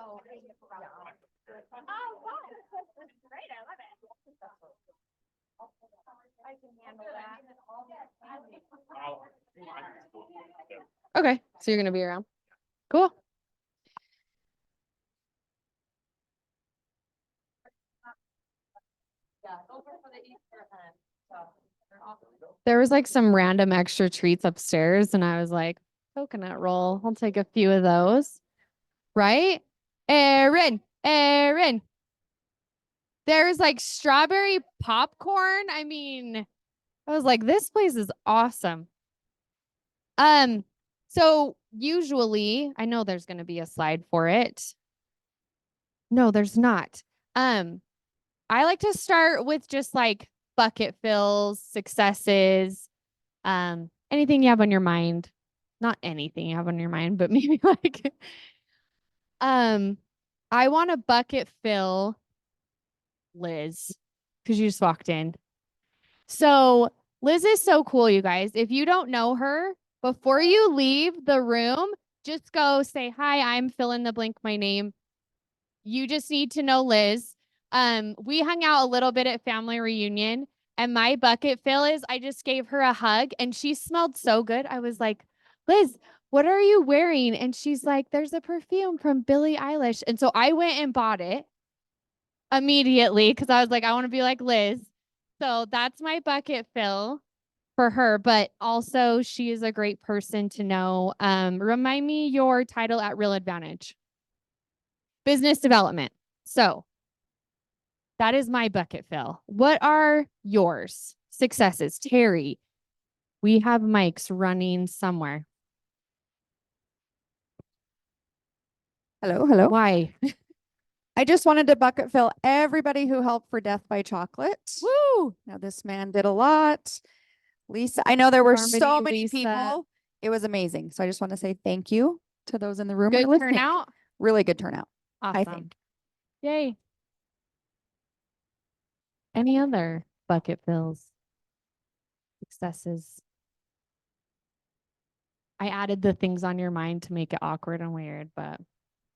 Oh, yeah. Oh, wow. This is great. I love it. I can handle that. Okay, so you're gonna be around. Cool. There was like some random extra treats upstairs, and I was like, coconut roll. I'll take a few of those. Right? Erin. There's like strawberry popcorn. I mean, I was like, this place is awesome. So usually, I know there's gonna be a slide for it. No, there's not. I like to start with just like bucket fills, successes, anything you have on your mind. Not anything you have on your mind, but maybe like I want a bucket fill, Liz, because you just walked in. So Liz is so cool, you guys. If you don't know her, before you leave the room, just go say, hi, I'm fill in the blank my name. You just need to know Liz. We hung out a little bit at family reunion, and my bucket fill is I just gave her a hug, and she smelled so good. I was like, Liz, what are you wearing? And she's like, there's a perfume from Billie Eilish. And so I went and bought it immediately because I was like, I want to be like Liz. So that's my bucket fill for her, but also she is a great person to know. Remind me your title at Real Advantage. Business development. So that is my bucket fill. What are yours? Successes. Terry, we have mics running somewhere. Hello. Why? I just wanted to bucket fill everybody who helped for Death by Chocolate. Woo! Now, this man did a lot. Lisa, I know there were so Harmony, many Lisa. people. It was amazing. So I just want to say thank you to those in the room. Good and listening. turnout. Really good turnout. I Awesome. think. Yay. Any other bucket fills? Successes. I added the things on your mind to make it awkward and weird, but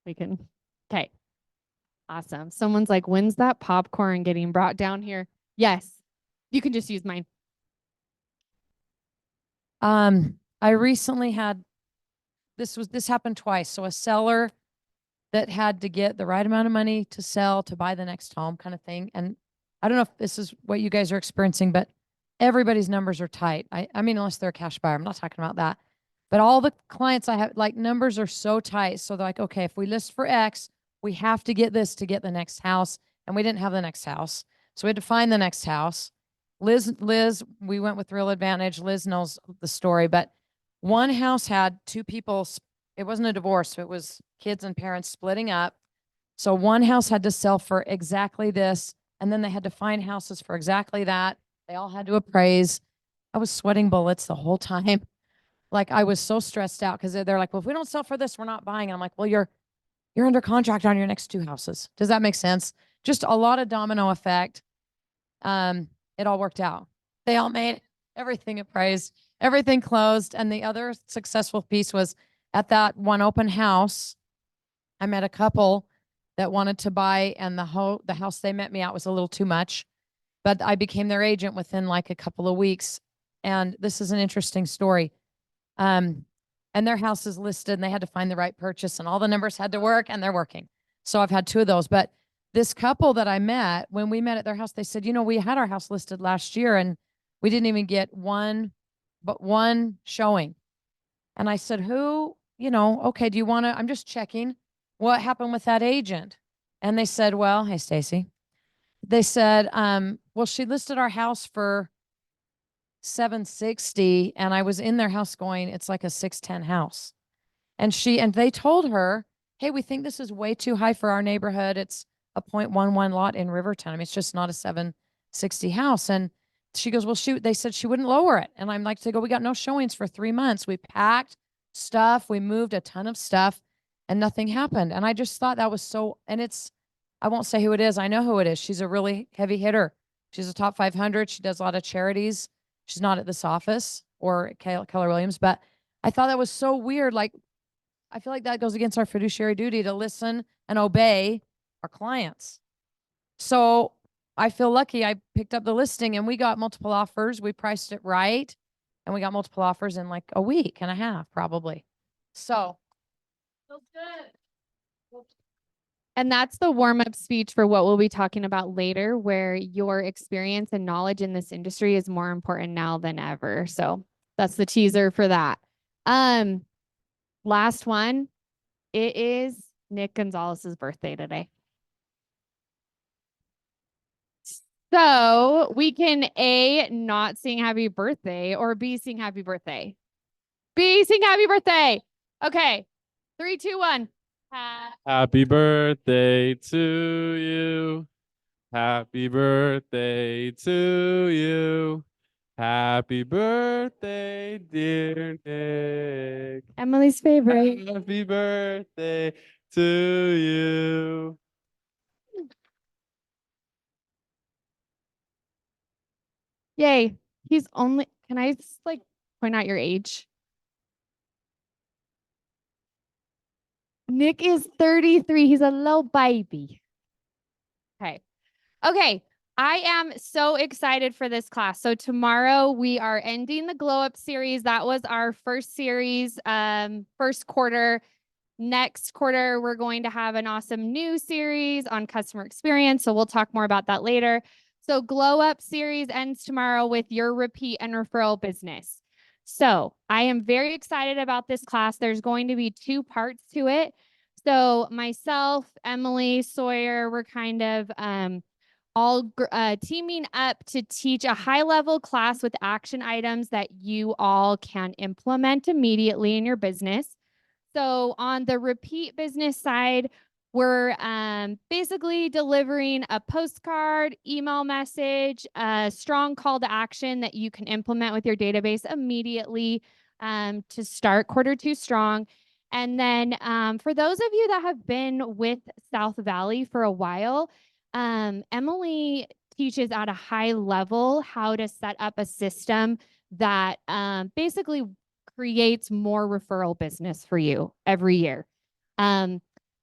we can. Okay. Awesome. Someone's like, when's that popcorn getting brought down here? Yes. You can just use mine. I recently had this happened twice. So a seller that had to get the right amount of money to sell to buy the next home kind of thing. And I don't know if this is what you guys are experiencing, but everybody's numbers are tight. I mean, unless they're a cash buyer, I'm not talking about that. But all the clients I have, like, numbers are so tight. So they're like, okay, if we list for X, we have to get this to get the next house. And we didn't have the next house. So we had to find the next house. Liz, we went with Real Advantage. Liz knows the story, but one house had two people. It wasn't a divorce. So it was kids and parents splitting up. So one house had to sell for exactly this. And then they had to find houses for exactly that. They all had to appraise. I was sweating bullets the whole time. Like, I was so stressed out because they're like, well, if we don't sell for this, we're not buying. And I'm like, well, you're under contract on your next two houses. Does that make sense? Just a lot of domino effect. It all worked out. They all made everything appraised, everything closed. And the other successful piece was at that one open house, I met a couple that wanted to buy, and the house they met me at was a little too much, but I became their agent within like a couple of weeks. And this is an interesting story. And their house is listed, and they had to find the right purchase, and all the numbers had to work, and they're working. So I've had two of those. But this couple that I met, when we met at their house, they said, we had our house listed last year, and we didn't even get one showing. And I said, okay, do you want to, I'm just checking what happened with that agent. And they said, well, hey, Stacy. They said, well, she listed our house for $760, and I was in their house going, it's like a 610 house. And they told her, hey, we think this is way too high for our neighborhood. It's a 0.11 lot in Riverton. I mean, it's just not a 760 house. And she goes, well, they said she wouldn't lower it. And I'm like, they go, we got no showings for 3 months. We packed stuff. We moved a ton of stuff, and nothing happened. And I just thought that was so, and I won't say who it is. I know who it is. She's a really heavy hitter. She's a top 500. She does a lot of charities. She's not at this office or Keller Williams, but I thought that was so weird. Like, I feel like that goes against our fiduciary duty to listen and obey our clients. So I feel lucky I picked up the listing and we got multiple offers. We priced it right and we got multiple offers in like a week and a half, probably. So feels good. And that's the warm-up speech for what we'll be talking about later, where your experience and knowledge in this industry is more important now than ever. So that's the teaser for that. Last one. It is Nick Gonzalez's birthday today. So we can A, not sing happy birthday, or B, sing happy birthday. B, sing happy birthday. Okay. 3, 2, 1. Happy birthday to you. Happy birthday to you. Happy birthday, dear Nick. Emily's favorite. Happy birthday to you. Yay. He's only, can I just like point out your age? Nick is 33. He's a little baby. Okay. Okay. I am so excited for this class. So tomorrow we are ending the Glow Up series. That was our first series, first quarter. Next quarter, we're going to have an awesome new series on customer experience. So we'll talk more about that later. So Glow Up series ends tomorrow with your repeat and referral business. So I am very excited about this class. There's going to be 2 parts to it. So myself, Emily, Sawyer, we're kind of all teaming up to teach a high-level class with action items that you all can implement immediately in your business. So on the repeat business side, we're basically delivering a postcard, email message, a strong call to action that you can implement with your database immediately to start Q2 strong. And then for those of you that have been with South Valley for a while, Emily teaches at a high level how to set up a system that basically creates more referral business for you every year.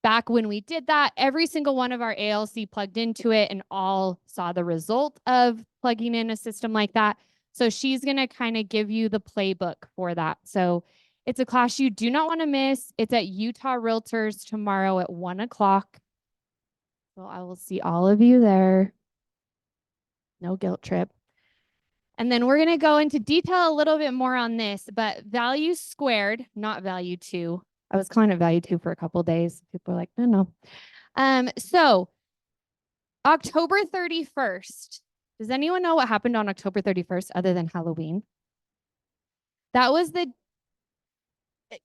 Back when we did that, every single one of our ALC plugged into it and all saw the result of plugging in a system like that. So she's going to kind of give you the playbook for that. So it's a class you do not want to miss. It's at Utah Realtors tomorrow at 1 o'clock. So I will see all of you there. No guilt trip. And then we're going to go into detail a little bit more on this, but value squared, not value 2. I was calling it value 2 for a couple of days. People are like, no. So October 31st. Does anyone know what happened on October 31st other than Halloween? That was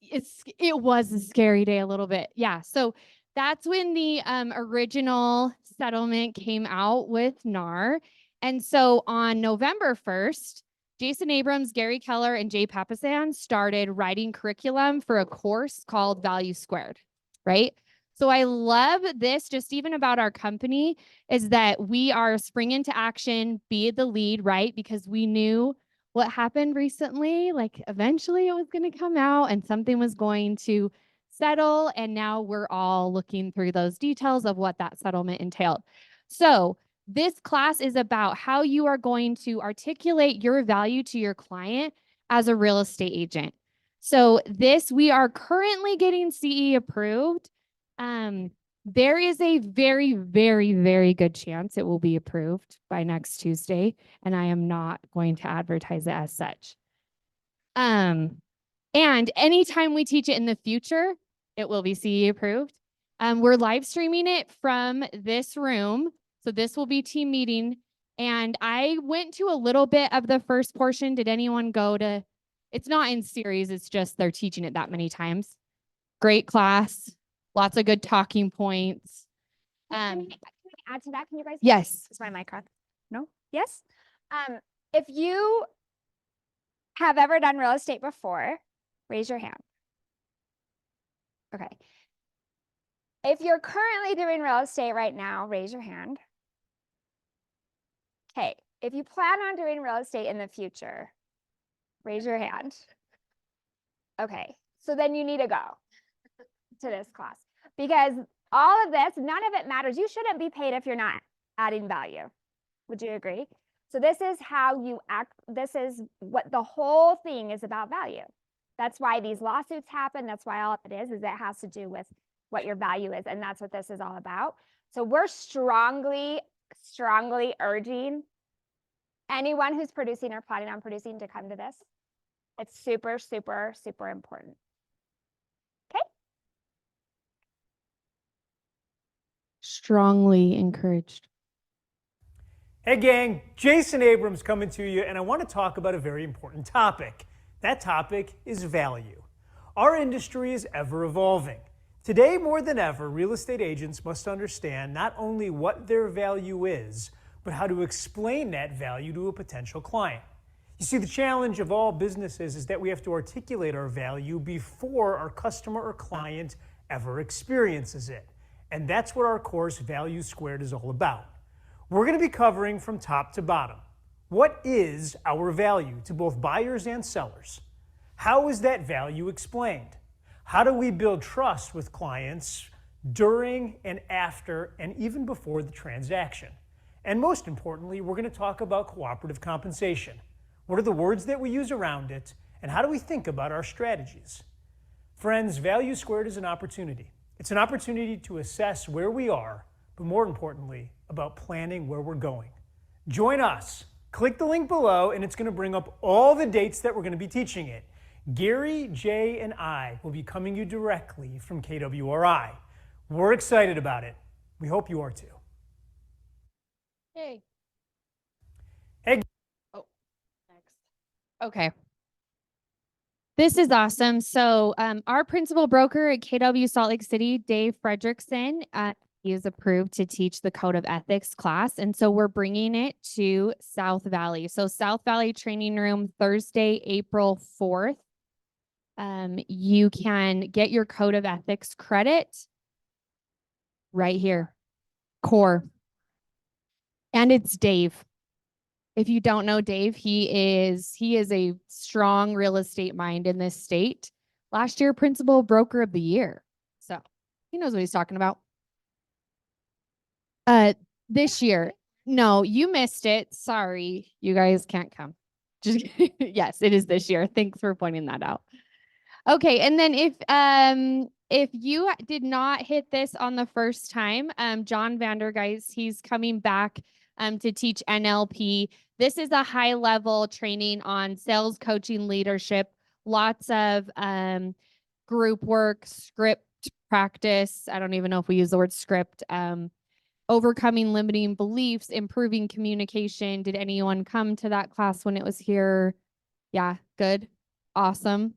it was a scary day a little bit. Yeah. So that's when the original settlement came out with NAR. And so on November 1st, Jason Abrams, Gary Keller, and Jay Papasan started writing curriculum for a course called Value Squared, right? So I love this just even about our company is that we are spring into action, be the lead, right? Because we knew what happened recently, like eventually it was going to come out and something was going to settle. And now we're all looking through those details of what that settlement entailed. So this class is about how you are going to articulate your value to your client as a real estate agent. So we are currently getting CE approved. There is a very, very, very good chance it will be approved by next Tuesday, and I am not going to advertise it as such. And anytime we teach it in the future, it will be CE approved. We're live streaming it from this room. So this will be team meeting. And I went to a little bit of the first portion. Did anyone go to, it's not in series, it's just they're teaching it that many times. Great class, lots of good talking points. Can I add to that? Can you guys? Yes. Is my mic on? No? Yes? If you have ever done real estate before, raise your hand. Okay. If you're currently doing real estate right now, raise your hand. Okay. If you plan on doing real estate in the future, raise your hand. Okay. So then you need to go. to this class because all of this, none of it matters. You shouldn't be paid if you're not adding value. Would you agree? So this is how you act. This is what the whole thing is about value. That's why these lawsuits happen. That's why all of it is it has to do with what your value is. And that's what this is all about. So we're strongly urging anyone who's producing or planning on producing to come to this. It's super, super, super important. Okay. Strongly encouraged. Hey gang, Jason Abrams coming to you, and I want to talk about a very important topic. That topic is value. Our industry is ever evolving. Today, more than ever, real estate agents must understand not only what their value is, but how to explain that value to a potential client. You see, the challenge of all businesses is that we have to articulate our value before our customer or client ever experiences it. And that's what our course Value Squared is all about. We're going to be covering from top to bottom. What is our value to both buyers and sellers? How is that value explained? How do we build trust with clients during and after and even before the transaction? And most importantly, we're going to talk about cooperative compensation. What are the words that we use around it? And how do we think about our strategies? Friends, Value Squared is an opportunity. It's an opportunity to assess where we are, but more importantly, about planning where we're going. Join us. Click the link below and it's going to bring up all the dates that we're going to be teaching it. Gary, Jay, and I will be coming you directly from KWRI. We're excited about it. We hope you are too. Hey. Hey. Oh, next. Okay. This is awesome. So our principal broker at KW Salt Lake City, Dave Fredrickson, he is approved to teach the Code of Ethics class. And so we're bringing it to South Valley. So South Valley Training Room, Thursday, April 4th. You can get your Code of Ethics credit right here, core. And it's Dave. If you don't know Dave, he is a strong real estate mind in this state. Last year, Principal Broker of the Year. So he knows what he's talking about. This year, no, you missed it. Sorry, you guys can't come. Just yes, it is this year. Thanks for pointing that out. Okay, and then if you did not hit this on the first time, John Vandergeist, he's coming back to teach NLP. This is a high level training on sales coaching leadership, lots of group work, script practice. I don't even know if we use the word script. Overcoming limiting beliefs, improving communication. Did anyone come to that class when it was here? Yeah, good. Awesome.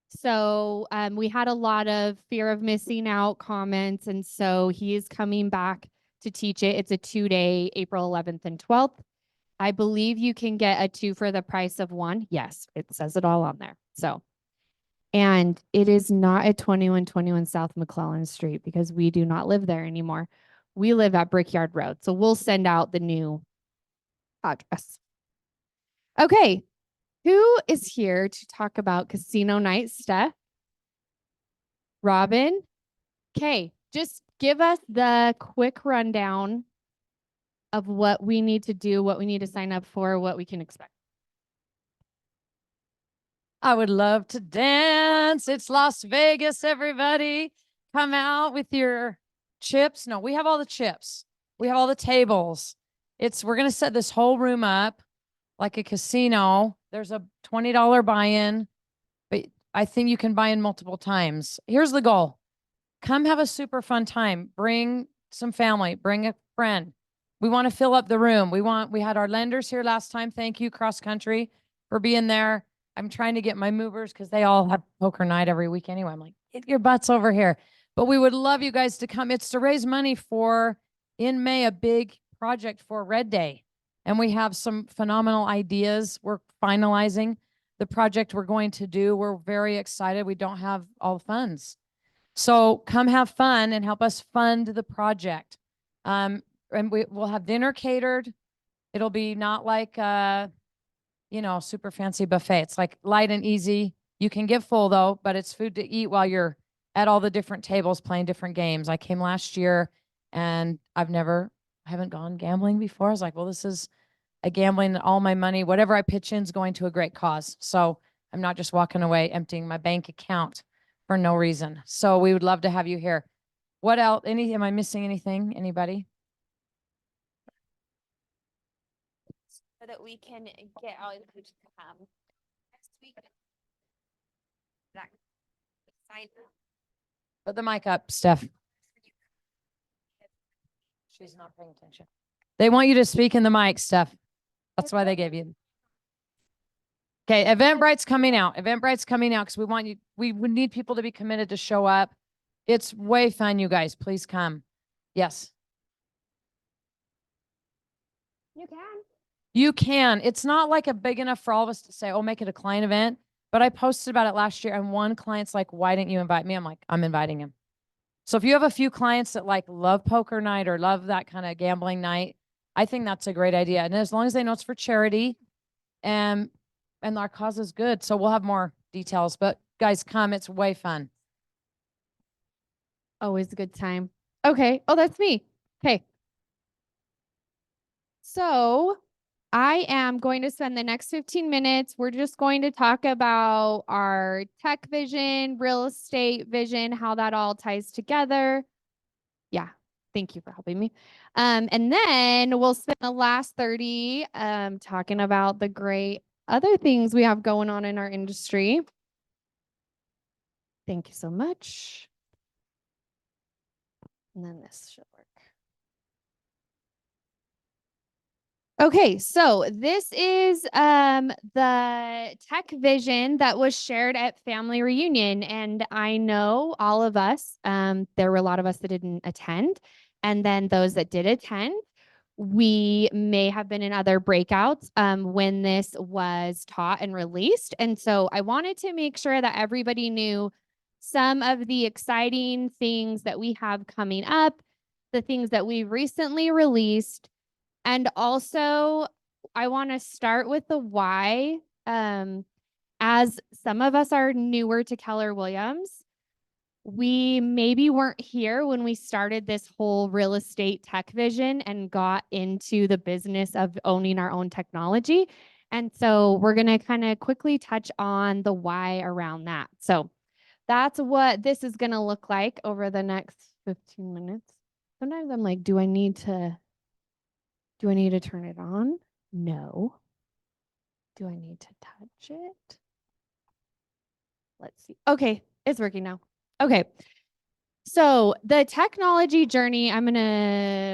So we had a lot of fear of missing out comments. And so he is coming back to teach it. It's a 2-day, April 11th and 12th. I believe you can get a 2 for the price of 1. Yes, it says it all on there. So, and it is not at 2121 South McClellan Street because we do not live there anymore. We live at Brickyard Road. So we'll send out the new address. Okay. Who is here to talk about casino night stuff? Robin? Okay. Just give us the quick rundown of what we need to do, what we need to sign up for, what we can expect. I would love to dance. It's Las Vegas, everybody. Come out with your chips. No, we have all the chips. We have all the tables. We're going to set this whole room up like a casino. There's a $20 buy-in, but I think you can buy in multiple times. Here's the goal. Come have a super fun time. Bring some family, bring a friend. We want to fill up the room. We had our lenders here last time. Thank you, Cross Country, for being there. I'm trying to get my movers because they all have poker night every week anyway. I'm like, get your butts over here. But we would love you guys to come. It's to raise money for, in May, a big project for Red Day. And we have some phenomenal ideas. We're finalizing the project we're going to do. We're very excited. We don't have all the funds. So come have fun and help us fund the project. And we'll have dinner catered. It'll be not like, super fancy buffet. It's like light and easy. You can get full though, but it's food to eat while you're at all the different tables playing different games. I came last year and I haven't gone gambling before. I was like, well, this is a gambling, all my money, whatever I pitch in is going to a great cause. So I'm not just walking away emptying my bank account for no reason. So we would love to have you here. What else? Am I missing anything? Anybody? So that we can get all the coaches to come next week. That sign up. Put the mic up, Steph. She's not paying attention. They want you to speak in the mic, Steph. That's why they gave you. Okay, Eventbrite's coming out. Eventbrite's coming out because we want you, we would need people to be committed to show up. It's way fun, you guys. Please come. Yes. You can. You can. It's not like a big enough for all of us to say, oh, make it a client event. But I posted about it last year and one client's like, why didn't you invite me? I'm like, I'm inviting him. So if you have a few clients that like love poker night or love that kind of gambling night, I think that's a great idea. And as long as they know it's for charity and our cause is good. So we'll have more details, but guys, come. It's way fun. Always a good time. Okay. Oh, that's me. Okay. So I am going to spend the next 15 minutes. We're just going to talk about our tech vision, real estate vision, how that all ties together. Yeah. Thank you for helping me. And then we'll spend the last 30 talking about the great other things we have going on in our industry. Thank you so much. And then this should work. Okay, so this is the tech vision that was shared at Family Reunion. And I know all of us, there were a lot of us that didn't attend. And then those that did attend, we may have been in other breakouts when this was taught and released. And so I wanted to make sure that everybody knew some of the exciting things that we have coming up, the things that we recently released. And also, I want to start with the why. As some of us are newer to Keller Williams, we maybe weren't here when we started this whole real estate tech vision and got into the business of owning our own technology. And so we're going to kind of quickly touch on the why around that. So that's what this is going to look like over the next 15 minutes. Sometimes I'm like, do I need to turn it on? No. Do I need to touch it? Let's see. Okay, it's working now. Okay. So the technology journey,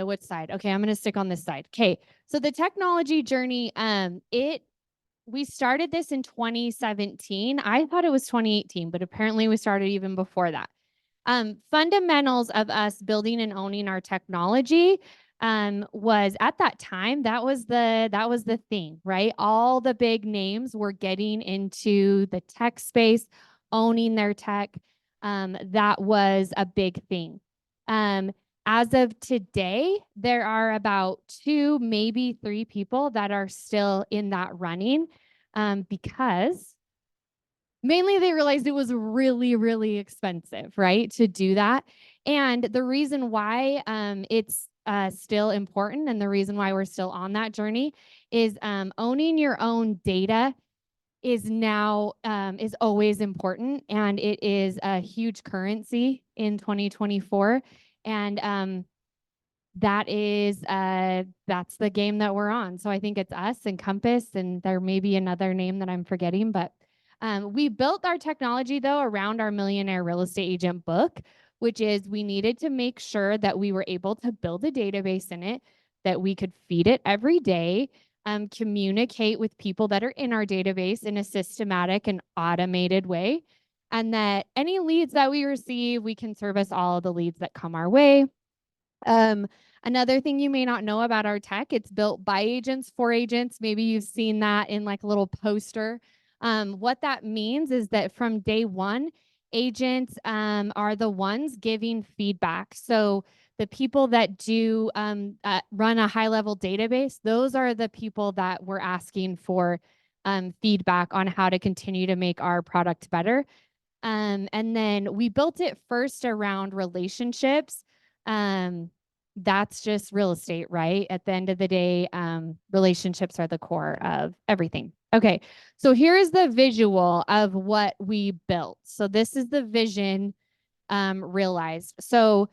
which side? Okay, I'm going to stick on this side. Okay. So the technology journey, we started this in 2017. I thought it was 2018, but apparently we started even before that. Fundamentals of us building and owning our technology was at that time, that was the thing, right? All the big names were getting into the tech space, owning their tech. That was a big thing. As of today, there are about 2, maybe 3 people that are still in that running because mainly they realized it was really, really expensive, right, to do that. And the reason why it's still important and the reason why we're still on that journey is owning your own data is now is always important, and it is a huge currency in 2024. And that's the game that we're on. So I think it's us and Compass, and there may be another name that I'm forgetting, but we built our technology though around our Millionaire Real Estate Agent book, which is we needed to make sure that we were able to build a database in it, that we could feed it every day, communicate with people that are in our database in a systematic and automated way, and that any leads that we receive, we can service all of the leads that come our way. Another thing you may not know about our tech, it's built by agents for agents. Maybe you've seen that in like a little poster. What that means is that from day one, agents are the ones giving feedback. So the people that do run a high-level database, those are the people that we're asking for feedback on how to continue to make our product better. And then we built it first around relationships. That's just real estate, right? At the end of the day, relationships are the core of everything. Okay, so here is the visual of what we built. So this is the vision realized. So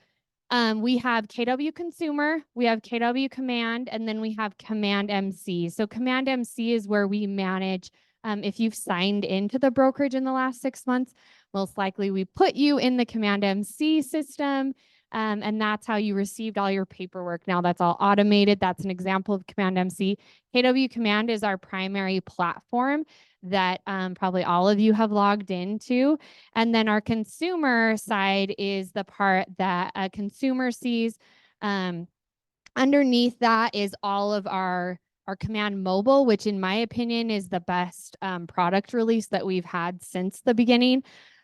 we have KW Consumer, we have KW Command, and then we have Command MC. So Command MC is where we manage, if you've signed into the brokerage in the last 6 months, most likely we put you in the Command MC system. And that's how you received all your paperwork. Now that's all automated. That's an example of Command MC. KW Command is our primary platform that probably all of you have logged into. And then our consumer side is the part that a consumer sees. Underneath that is all of our Command Mobile, which in my opinion is the best product release that we've had since the beginning.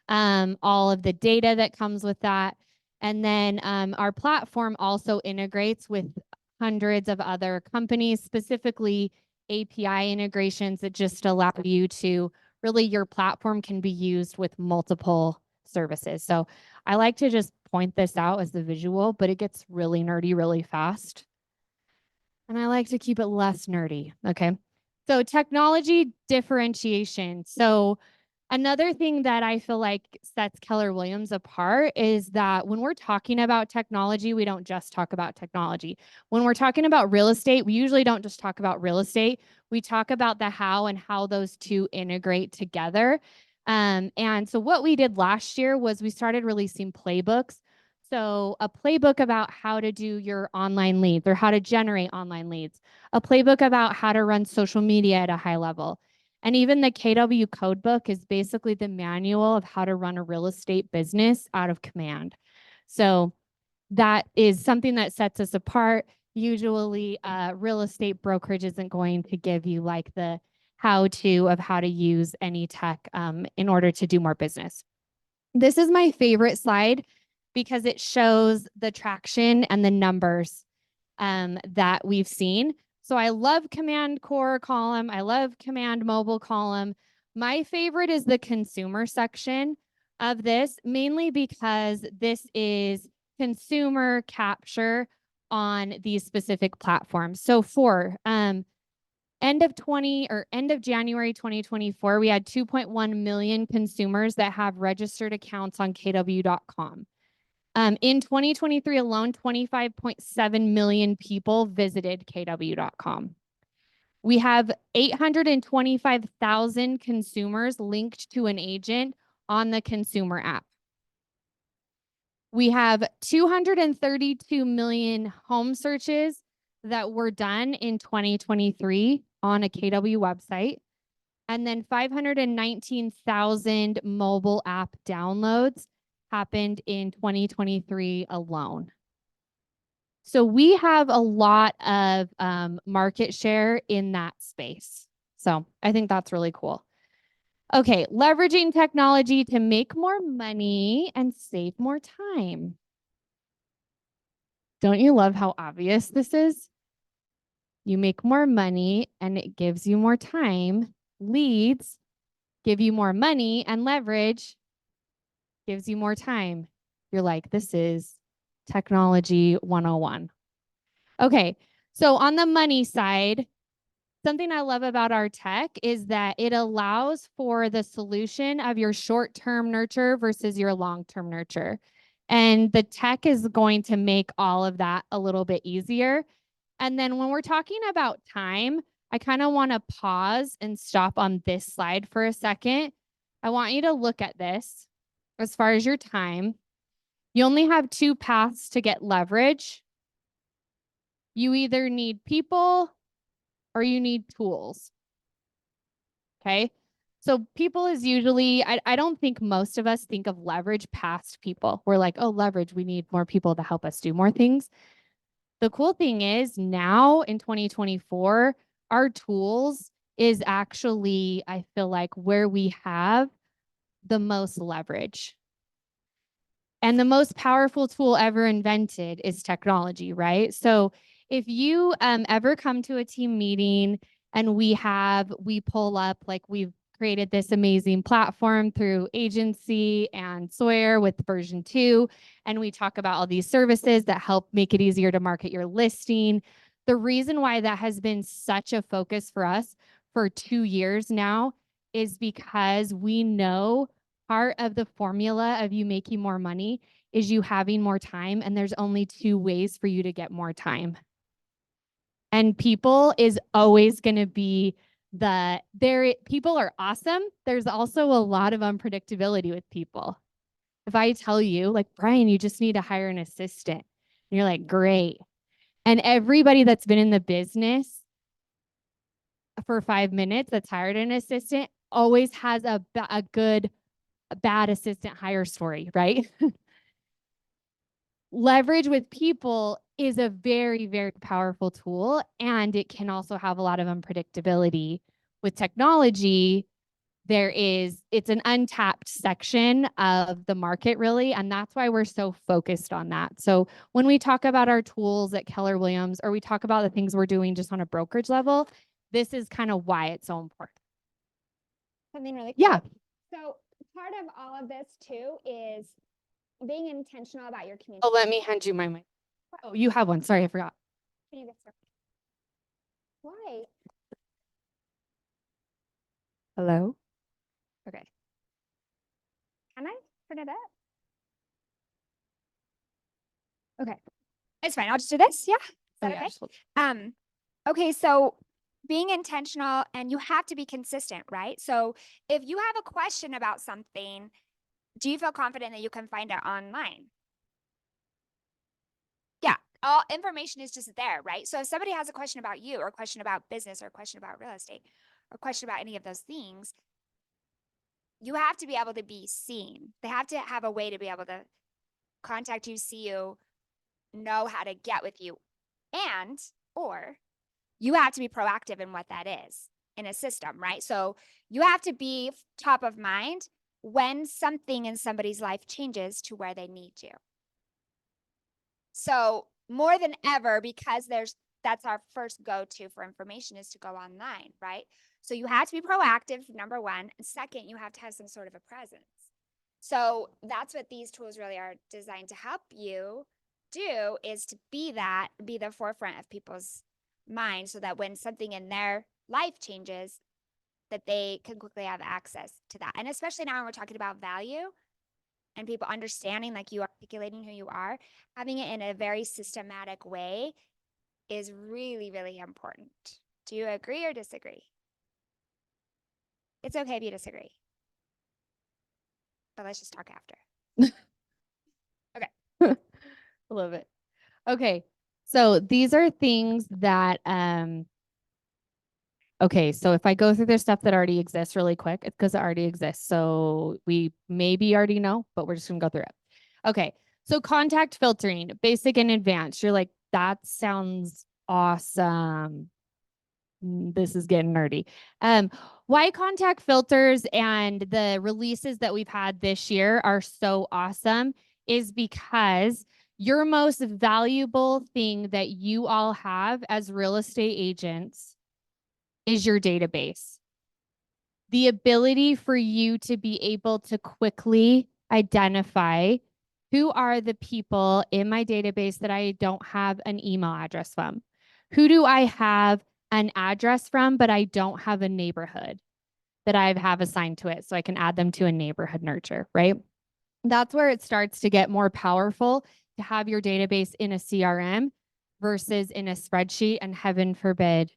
All of the data that comes with that. And then our platform also integrates with hundreds of other companies, specifically API integrations that just allow you to really, your platform can be used with multiple services. So I like to just point this out as the visual, but it gets really nerdy really fast. And I like to keep it less nerdy. Okay. So technology differentiation. So another thing that I feel like sets Keller Williams apart is that when we're talking about technology, we don't just talk about technology. When we're talking about real estate, we usually don't just talk about real estate. We talk about the how and how those two integrate together. And so what we did last year was we started releasing playbooks. So a playbook about how to do your online leads or how to generate online leads, a playbook about how to run social media at a high level. And even the KW codebook is basically the manual of how to run a real estate business out of Command. So that is something that sets us apart. Usually real estate brokerage isn't going to give you like the how-to of how to use any tech in order to do more business. This is my favorite slide because it shows the traction and the numbers that we've seen. So I love Command Core column. I love Command Mobile column. My favorite is the consumer section of this, mainly because this is consumer capture on these specific platforms. So for end of January 2024, we had 2.1 million consumers that have registered accounts on KW.com. In 2023 alone, 25.7 million people visited KW.com. We have 825,000 consumers linked to an agent on the consumer app. We have 232 million home searches that were done in 2023 on a KW website. And then 519,000 mobile app downloads happened in 2023 alone. So we have a lot of market share in that space. So I think that's really cool. Okay, leveraging technology to make more money and save more time. Don't you love how obvious this is? You make more money and it gives you more time. Leads give you more money, and leverage gives you more time. You're like, this is technology 101. Okay, so on the money side, something I love about our tech is that it allows for the solution of your short-term nurture versus your long-term nurture. And the tech is going to make all of that a little bit easier. And then when we're talking about time, I kind of want to pause and stop on this slide for a second. I want you to look at this. As far as your time, you only have two paths to get leverage. You either need people or you need tools. Okay. So people is usually, I don't think most of us think of leverage past people. We're like, oh, leverage, we need more people to help us do more things. The cool thing is now in 2024, our tools is actually, I feel like, where we have the most leverage. And the most powerful tool ever invented is technology, right? So if you ever come to a team meeting and we pull up, like we've created this amazing platform through agency and Sawyer with version 2. And we talk about all these services that help make it easier to market your listing. The reason why that has been such a focus for us for 2 years now is because we know part of the formula of you making more money is you having more time. And there's only 2 ways for you to get more time. And people is always going to be people are awesome. There's also a lot of unpredictability with people. If I tell you, like, Brian, you just need to hire an assistant, and you're like, great. And everybody that's been in the business for 5 minutes that's hired an assistant always has a bad assistant hire story, right? Leverage with people is a very, very powerful tool, and it can also have a lot of unpredictability. With technology, it's an untapped section of the market, really, and that's why we're so focused on that. So when we talk about our tools at Keller Williams, or we talk about the things we're doing just on a brokerage level, this is kind of why it's so important. Something really Yeah. cool. So part of all of this too is being intentional about your community. Oh, let me hand you my mic. Oh, you have one. Sorry, I forgot. Can you get started? Why? Hello? Okay. Can I turn it up? Okay. It's fine. I'll just do this. Yeah. Is that okay? Okay, so being intentional, and you have to be consistent, right? So if you have a question about something, do you feel confident that you can find it online? Yeah, all information is just there, right? So if somebody has a question about you, or a question about business, or a question about real estate, or a question about any of those things, you have to be able to be seen. They have to have a way to be able to contact you, see you, know how to get with you, or you have to be proactive in what that is in a system, right? So you have to be top of mind when something in somebody's life changes to where they need you. So more than ever, because that's our first go-to for information, is to go online, right? So you have to be proactive, number one. And second, you have to have some sort of a presence. So that's what these tools really are designed to help you do, is to be the forefront of people's mind, so that when something in their life changes, that they can quickly have access to that. And especially now when we're talking about value and people understanding, like you articulating who you are, having it in a very systematic way is really, really important. Do you agree or disagree? It's okay if you disagree, but let's just talk after. I love it. Okay. So these are things that, okay. So if I go through the stuff that already exists really quick, it's because it already exists. So we maybe already know, but we're just going to go through it. Okay. So contact filtering, basic and advanced. You're like, that sounds awesome. This is getting nerdy. Why contact filters and the releases that we've had this year are so awesome is because your most valuable thing that you all have as real estate agents is your database. The ability for you to be able to quickly identify who are the people in my database that I don't have an email address from. Who do I have an address from, but I don't have a neighborhood that I have assigned to it, so I can add them to a neighborhood nurture, right? That's where it starts to get more powerful to have your database in a CRM versus in a spreadsheet, and heaven forbid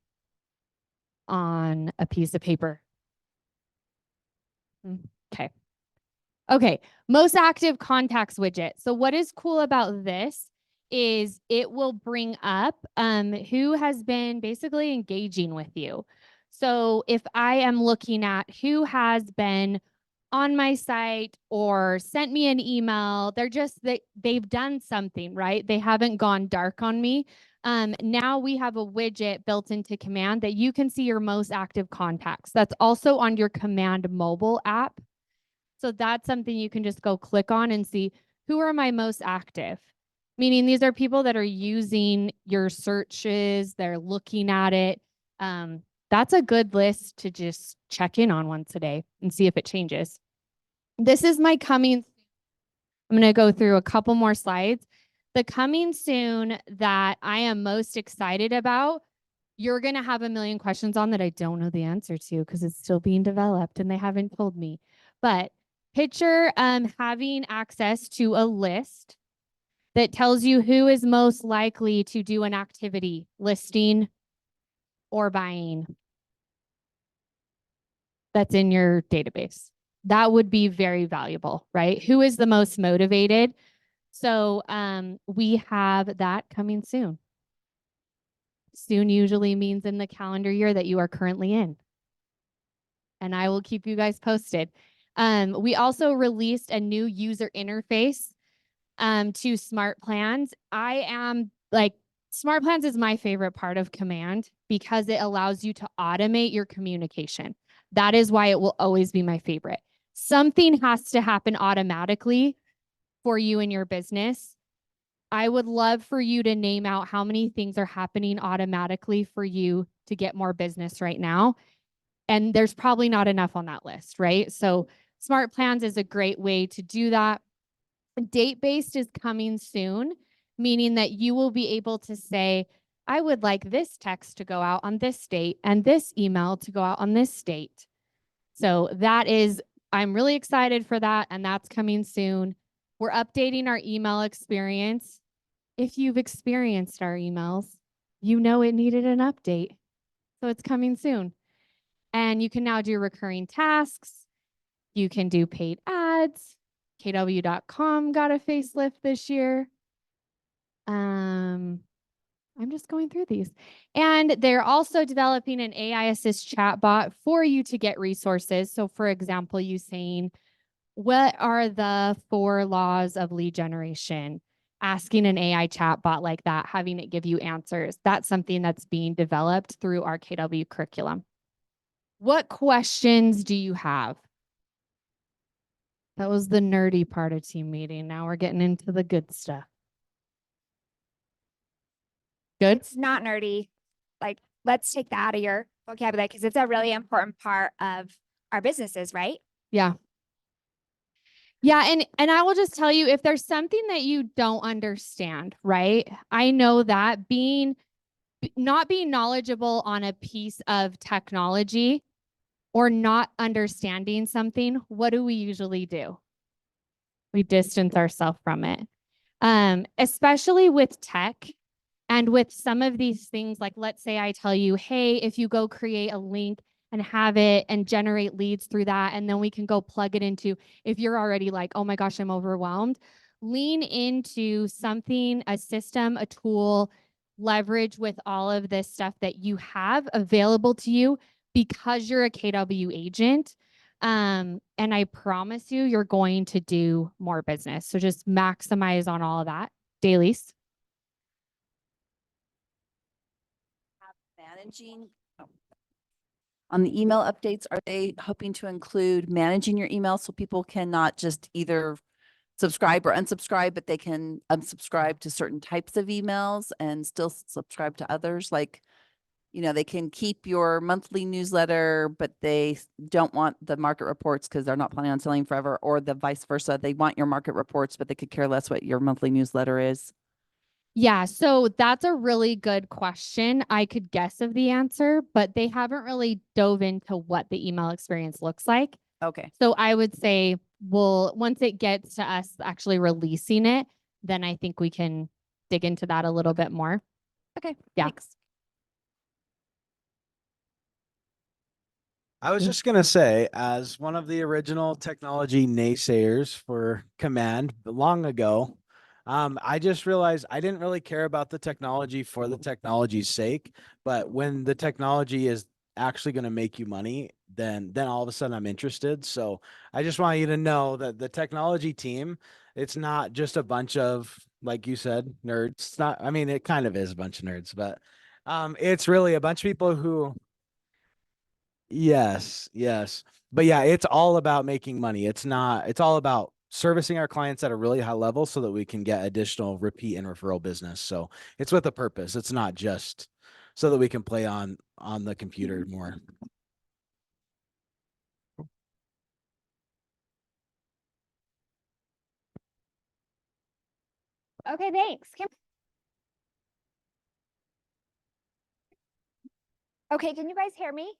on a piece of paper. Okay. Okay. Most active contacts widget. So what is cool about this is it will bring up who has been basically engaging with you. So if I am looking at who has been on my site or sent me an email, they've done something, right? They haven't gone dark on me. Now we have a widget built into Command that you can see your most active contacts. That's also on your Command mobile app. So that's something you can just go click on and see who are my most active. Meaning these are people that are using your searches, they're looking at it. that's a good list to just check in on once a day and see if it changes. This is my coming. I'm going to go through a couple more slides. The coming soon that I am most excited about, you're going to have a million questions on that I don't know the answer to because it's still being developed and they haven't told me. But picture having access to a list that tells you who is most likely to do an activity, listing or buying, that's in your database. That would be very valuable, right? Who is the most motivated? So we have that coming soon. Soon usually means in the calendar year that you are currently in. And I will keep you guys posted. We also released a new user interface to Smart Plans. Smart Plans is my favorite part of Command because it allows you to automate your communication. That is why it will always be my favorite. Something has to happen automatically for you in your business. I would love for you to name out how many things are happening automatically for you to get more business right now. And there's probably not enough on that list, right? So Smart Plans is a great way to do that. Date-based is coming soon, meaning that you will be able to say, I would like this text to go out on this date and this email to go out on this date. So I'm really excited for that, and that's coming soon. We're updating our email experience. If you've experienced our emails, you know it needed an update. So it's coming soon. And you can now do recurring tasks. You can do paid ads. KW.com got a facelift this year. I'm just going through these. And they're also developing an AI assist chatbot for you to get resources. So for example, you saying, what are the 4 laws of lead generation? Asking an AI chatbot like that, having it give you answers. That's something that's being developed through our KW curriculum. What questions do you have? That was the nerdy part of team meeting. Now we're getting into the good stuff. Good? It's not nerdy. Like, let's take that out of your vocabulary because it's a really important part of our businesses, right? Yeah. Yeah, and I will just tell you, if there's something that you don't understand, right? I know that not being knowledgeable on a piece of technology or not understanding something, what do we usually do? We distance ourselves from it. Especially with tech and with some of these things, like let's say I tell you, hey, if you go create a link and have it and generate leads through that, and then we can go plug it into, if you're already like, oh my gosh, I'm overwhelmed, lean into something, a system, a tool, leverage with all of this stuff that you have available to you because you're a KW agent. And I promise you're going to do more business. So just maximize on all of that. Dailies. Managing on the email updates, are they hoping to include managing your email so people can not just either subscribe or unsubscribe, but they can unsubscribe to certain types of emails and still subscribe to others? Like, they can keep your monthly newsletter, but they don't want the market reports because they're not planning on selling forever, or the vice versa. They want your market reports, but they could care less what your monthly newsletter is. Yeah, so that's a really good question. I could guess of the answer, but they haven't really dove into what the email experience looks like. Okay. So I would say, once it gets to us actually releasing it, then I think we can dig into that a little bit more. Okay. Yeah. Thanks. I was just going to say, as one of the original technology naysayers for Command long ago, I just realized I didn't really care about the technology for the technology's sake. But when the technology is actually going to make you money, then all of a sudden I'm interested. So I just want you to know that the technology team, it's not just a bunch of, like you said, nerds. It's not, I mean, it kind of is a bunch of nerds, but it's really a bunch of people who... Yes. But yeah, it's all about making money. It's all about servicing our clients at a really high level so that we can get additional repeat and referral business. So it's with a purpose. It's not just so that we can play on the computer more. Okay, thanks. Okay, can you guys hear me?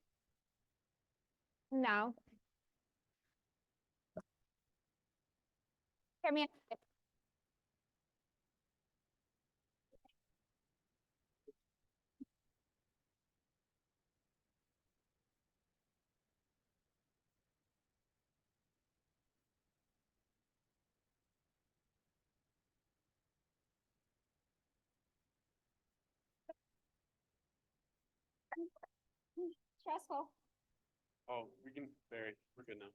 No. Hear me? Stressful. Oh, we can, Barry, we're good now.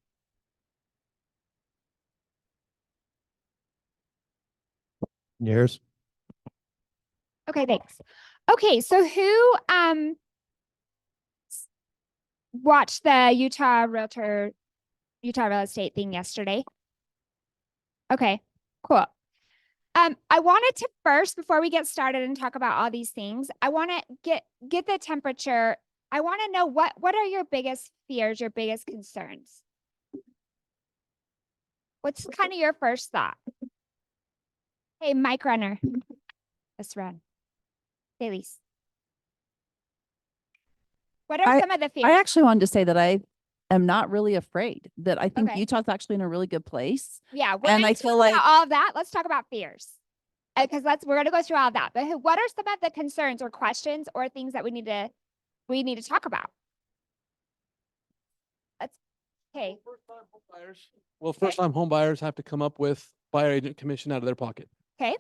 Yours. Okay, thanks. Okay, so who watched the Utah real estate thing yesterday? Okay, cool. I wanted to first, before we get started and talk about all these things, I want to get the temperature. I want to know what are your biggest fears, your biggest concerns? What's kind of your first thought? Hey, Mike Runner. Let's run. Elise. What are some of the fears? I actually wanted to say that I am not really afraid, that I think Okay. Utah's actually in a really good place. Yeah, we're And gonna I talk feel about like- all of that. Let's talk about fears. Because we're gonna go through all of that. But what are some of the concerns or questions or things that we need to talk about? Okay. Well, first-time home buyers have to come up with buyer agent commission out of their pocket. Okay.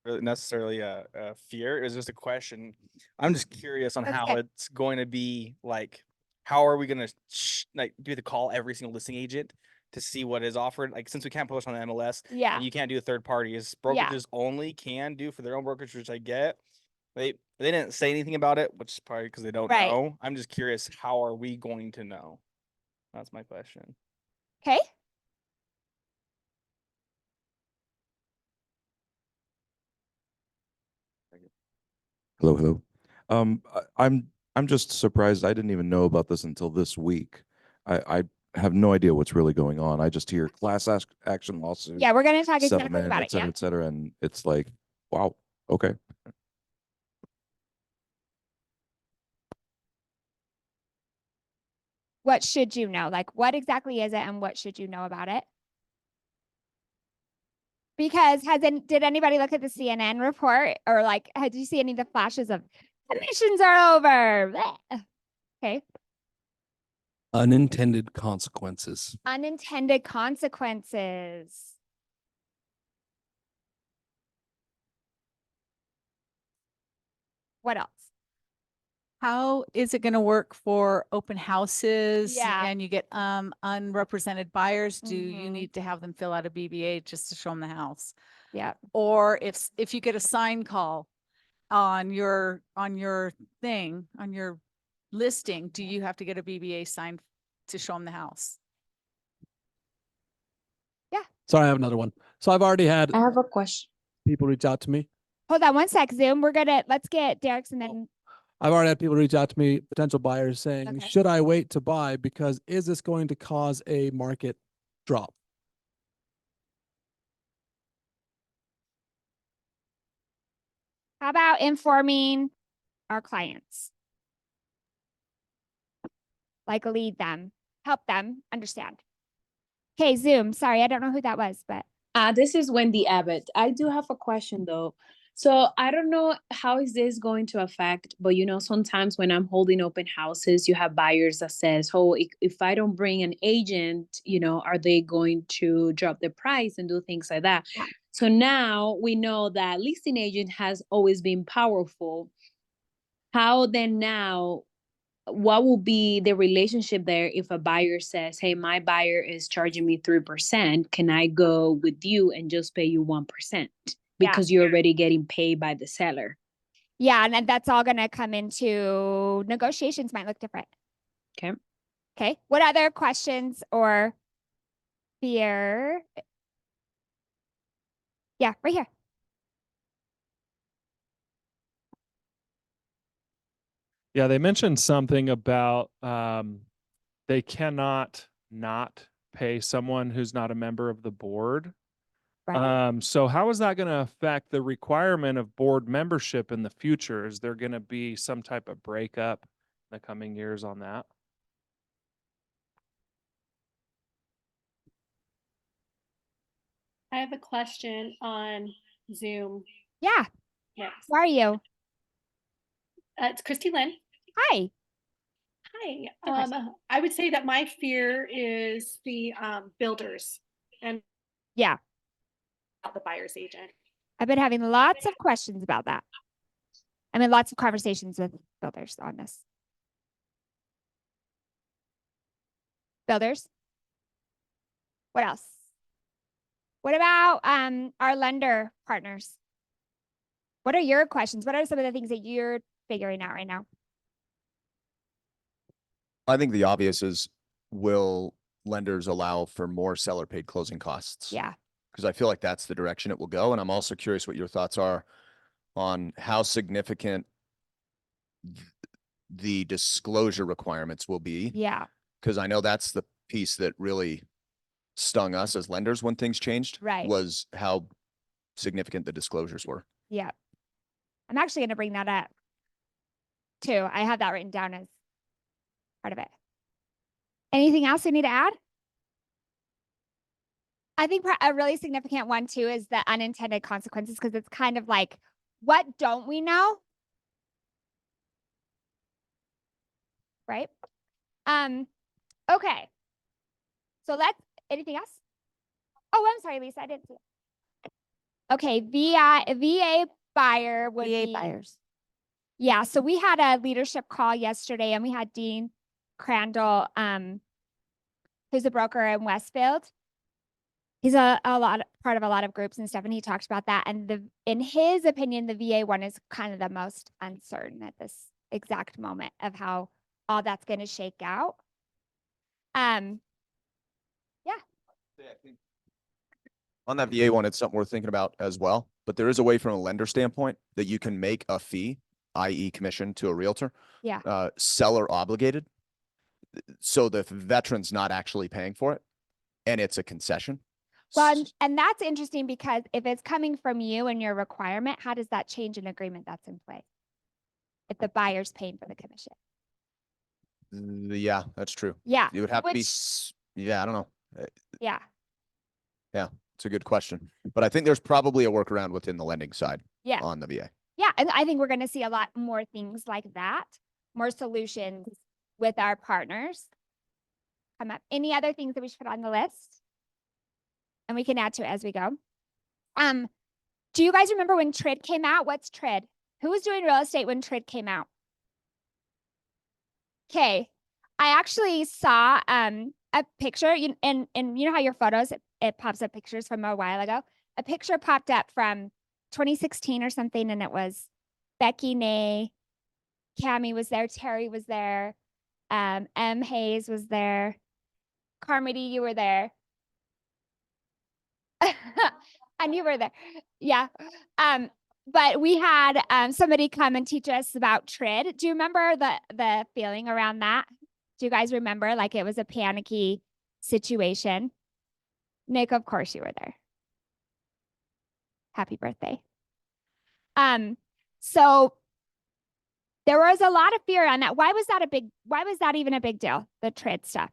Necessarily a fear. It was just a question. I'm just curious on That's how good. it's going to be like. How are we going to like do we have to call every single listing agent to see what is offered? Like since we can't post on the MLS Yeah. and you can't do a third parties, Yeah. brokerages only can do for their own brokerage, which I get. They didn't say anything about it, which is probably because they don't Right. know. I'm just curious. How are we going to know? That's my question. Okay. Hello, hello. I'm just surprised. I didn't even know about this until this week. I have no idea what's really going on. I just hear class action lawsuit, Yeah, we're gonna talk exactly settlement, about et it. cetera, Yeah. et cetera. And it's like, wow, okay. What should you know? Like, what exactly is it, and what should you know about it? Because did anybody look at the CNN report, or like, did you see any of the flashes of commissions are over? Bleh. Okay. Unintended consequences. Unintended consequences. What else? How is it going to work for open houses? Yeah. And you get unrepresented buyers? Do you Mhm. need to have them fill out a BBA just to show them the house? Yeah. Or if you get a sign call on your thing, on your listing, do you have to get a BBA signed to show them the house? Sorry, I have another one. So I've already had I have a question. people reach out to me. Hold on one sec, Zoom. Let's get Derek's and then I've already had people reach out to me, potential buyers saying, Okay. should I wait to buy? Because is this going to cause a market drop? how about informing our clients? Like lead them, help them understand. Okay, Zoom. Sorry, I don't know who that was, but This is Wendy Abbott. I do have a question though. So I don't know how is this going to affect, but sometimes when I'm holding open houses, you have buyers that says, oh, if I don't bring an agent, are they going to drop the price and do things like that? Yeah. So now we know that listing agent has always been powerful. How then now, what will be the relationship there if a buyer says, hey, my buyer is charging me 3%. Can I go with you and just pay you 1%? Because you're already getting paid by the seller. yeah, and then that's all gonna come into negotiations might look different. Okay. Okay. What other questions or fear? Yeah, right here. Yeah, they mentioned something about they cannot not pay someone who's not a member of the board. Right. So how is that going to affect the requirement of board membership in the future? Is there going to be some type of breakup in the coming years on that? I have a question on Zoom. Yeah. Yes. Who are you? It's Christy Lynn. Hi. Hi. Good question. I would say that my fear is the builders and Yeah. the buyer's agent. I've been having lots of questions about that. I mean, lots of conversations with builders on this. Builders? What else? What about our lender partners? What are your questions? What are some of the things that you're figuring out right now? I think the obvious is, will lenders allow for more seller paid closing costs? Yeah. Because I feel like that's the direction it will go. And I'm also curious what your thoughts are on how significant the disclosure requirements will be. Yeah. Because I know that's the piece that really stung us as lenders when things changed. Right. Was how significant the disclosures were. Yeah. I'm actually going to bring that up too. I have that written down as part of it. Anything else we need to add? I think a really significant one too is the unintended consequences, because it's kind of like, what don't we know? Right? Okay. So anything else? Oh, I'm sorry, Lisa, I didn't see it. Okay, VA buyer would VA be buyers. Yeah, so we had a leadership call yesterday and we had Dean Crandall, who's a broker in Westfield. He's part of a lot of groups and stuff, and he talked about that. And in his opinion, the VA one is kind of the most uncertain at this exact moment of how all that's going to shake out. Yeah. On that VA one, it's something we're thinking about as well. But there is a way from a lender standpoint that you can make a fee, i.e. commission to a realtor, Yeah. Seller obligated. So the veteran's not actually paying for it and it's a concession. Well, and that's interesting, because if it's coming from you and your requirement, how does that change an agreement that's in place if the buyer's paying for the commission? Yeah, that's true. Yeah. It would have to be, I don't know. Yeah. Yeah, it's a good question. But I think there's probably a workaround within the lending side Yeah. on the VA. Yeah, and I think we're going to see a lot more things like that, more solutions with our partners come up. Any other things that we should put on the list? And we can add to it as we go. Do you guys remember when TRID came out? What's TRID? Who was doing real estate when TRID came out? Okay, I actually saw a picture, and you know how your photos, it pops up pictures from a while ago. A picture popped up from 2016 or something, and it was Becky Nay, Cammie was there, Terry was there, M. Hayes was there, Carmody, you were there. And you were there. Yeah. But we had somebody come and teach us about TRID. Do you remember the feeling around that? Do you guys remember? Like, it was a panicky situation. Nick, of course you were there. Happy birthday. So there was a lot of fear on that. Why was that even a big deal? The TRID stuff.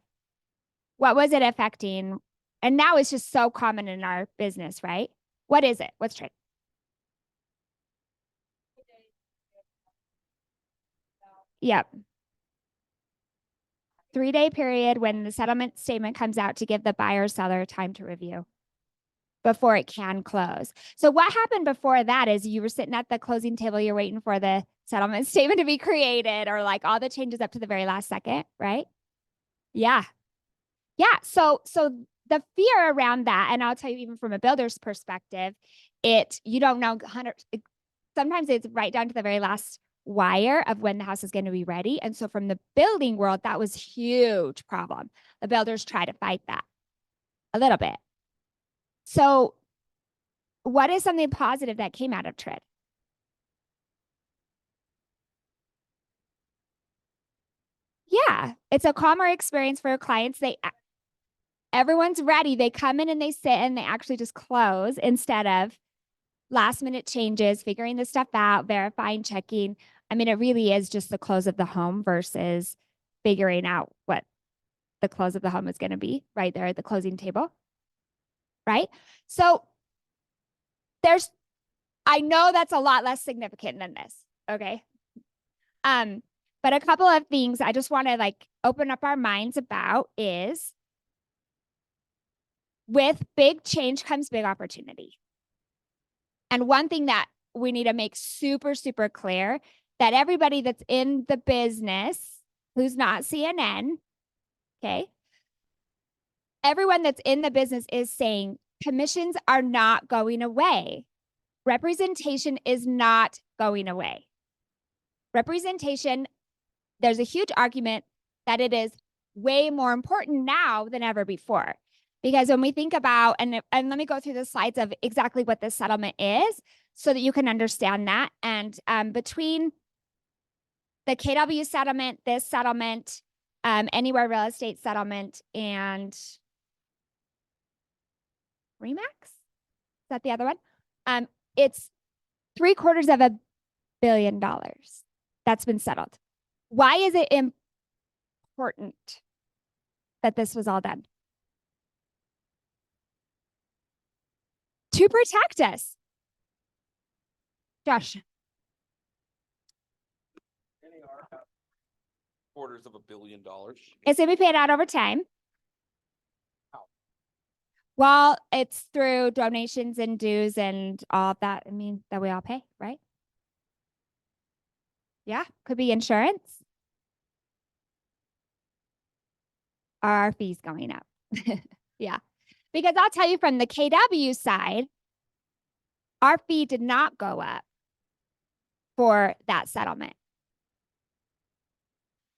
What was it affecting? And now it's just so common in our business, right? What is it? What's TRID? Yep. 3-day period when the settlement statement comes out to give the buyer or seller time to review before it can close. So what happened before that is you were sitting at the closing table, you're waiting for the settlement statement to be created, or like all the changes up to the very last second, right? Yeah. Yeah. So the fear around that, and I'll tell you, even from a builder's perspective, you don't know sometimes it's right down to the very last wire of when the house is going to be ready. And so from the building world, that was a huge problem. The builders try to fight that a little bit. So what is something positive that came out of TRID? Yeah, it's a calmer experience for your clients. Everyone's ready. They come in and they sit and they actually just close instead of last minute changes, figuring this stuff out, verifying, checking. I mean, it really is just the close of the home versus figuring out what the close of the home is going to be right there at the closing table. Right? So I know that's a lot less significant than this. Okay. But a couple of things I just want to like open up our minds about is with big change comes big opportunity. And one thing that we need to make super, super clear that everybody that's in the business who's not CNN, okay, everyone that's in the business is saying commissions are not going away. Representation is not going away. Representation, there's a huge argument that it is way more important now than ever before. Because when we think about, and let me go through the slides of exactly what this settlement is so that you can understand that. And between the KW settlement, this settlement, Anywhere Real Estate settlement, and Remax, is that the other one? It's $750 million that's been settled. Why is it important that this was all done? To protect us. Josh. Quarters of $1 billion. It's going to be paid out over time. Well, it's through donations and dues and all of that. I mean, that we all pay, right? Yeah, could be insurance. Are our fees going up? Yeah, because I'll tell you from the KW side, our fee did not go up for that settlement.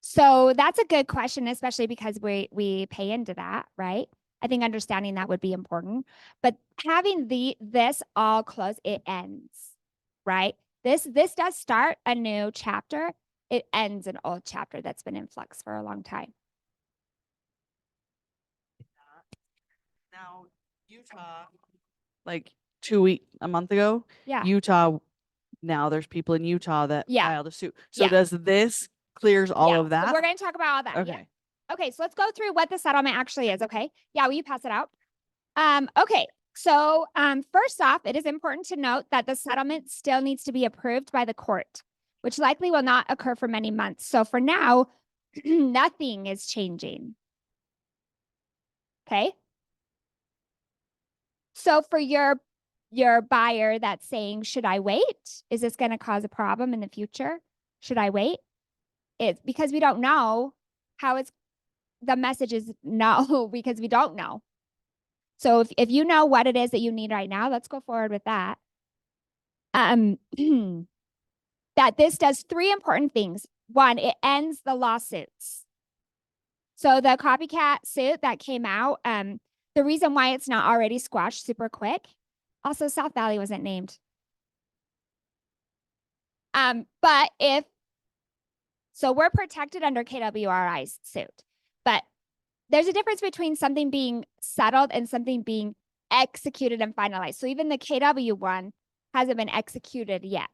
So that's a good question, especially because we pay into that, right? I think understanding that would be important. But having this all close, it ends, right? This does start a new chapter. It ends an old chapter that's been in flux for a long time. Now, Utah, like a month ago, Yeah. Utah, now there's people in Utah that Yeah. filed a suit. So Yeah. does this clears all Yeah, of that? So we're going to talk about all that. Okay. Yeah. Okay, so let's go through what the settlement actually is, okay? Yeah, will you pass it out? Okay, so first off, it is important to note that the settlement still needs to be approved by the court, which likely will not occur for many months. So for now, nothing is changing. Okay? So for your buyer that's saying, should I wait? Is this going to cause a problem in the future? Should I wait? It's because we don't know how the message is no, because we don't know. So if you know what it is that you need right now, let's go forward with that. That this does 3 important things. 1, it ends the lawsuits. So the copycat suit that came out, the reason why it's not already squashed super quick, also South Valley wasn't named. But so we're protected under KWRI's suit, but there's a difference between something being settled and something being executed and finalized. So even the KW one hasn't been executed yet.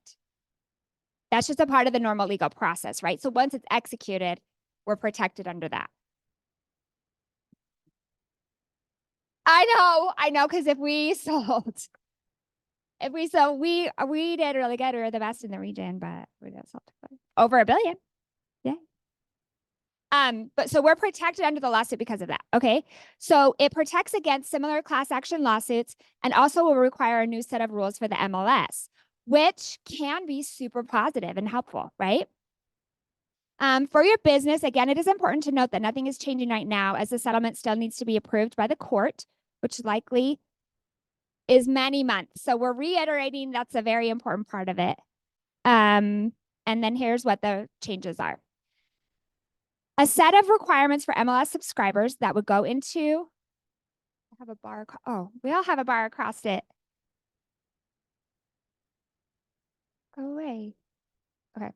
That's just a part of the normal legal process, right? So once it's executed, we're protected under that. I know, because if we did really good. We were the best in the region, but we got sold over $1 billion. Yeah. But so we're protected under the lawsuit because of that. Okay. So it protects against similar class action lawsuits and also will require a new set of rules for the MLS, which can be super positive and helpful, right? For your business, again, it is important to note that nothing is changing right now as the settlement still needs to be approved by the court, which likely is many months. So we're reiterating that's a very important part of it. And then here's what the changes are. A set of requirements for MLS subscribers that would go into, I have a bar, we all have a bar across it. Go away. Okay.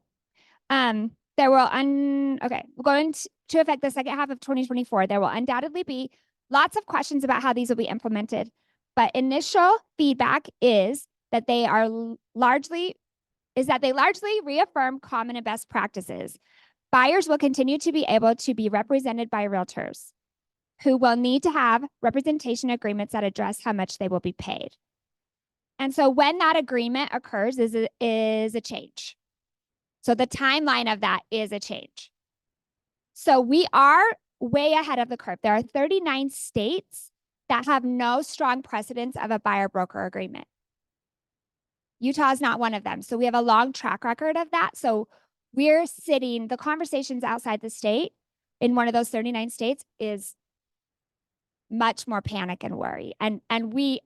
We'll go into, to affect the second half of 2024. There will undoubtedly be lots of questions about how these will be implemented, but initial feedback is that they largely reaffirm common and best practices. Buyers will continue to be able to be represented by realtors who will need to have representation agreements that address how much they will be paid. And so when that agreement occurs is a change. So the timeline of that is a change. So we are way ahead of the curve. There are 39 states that have no strong precedents of a buyer broker agreement. Utah is not one of them. So we have a long track record of that. So we're sitting, the conversations outside the state in one of those 39 states is much more panic and worry. And we,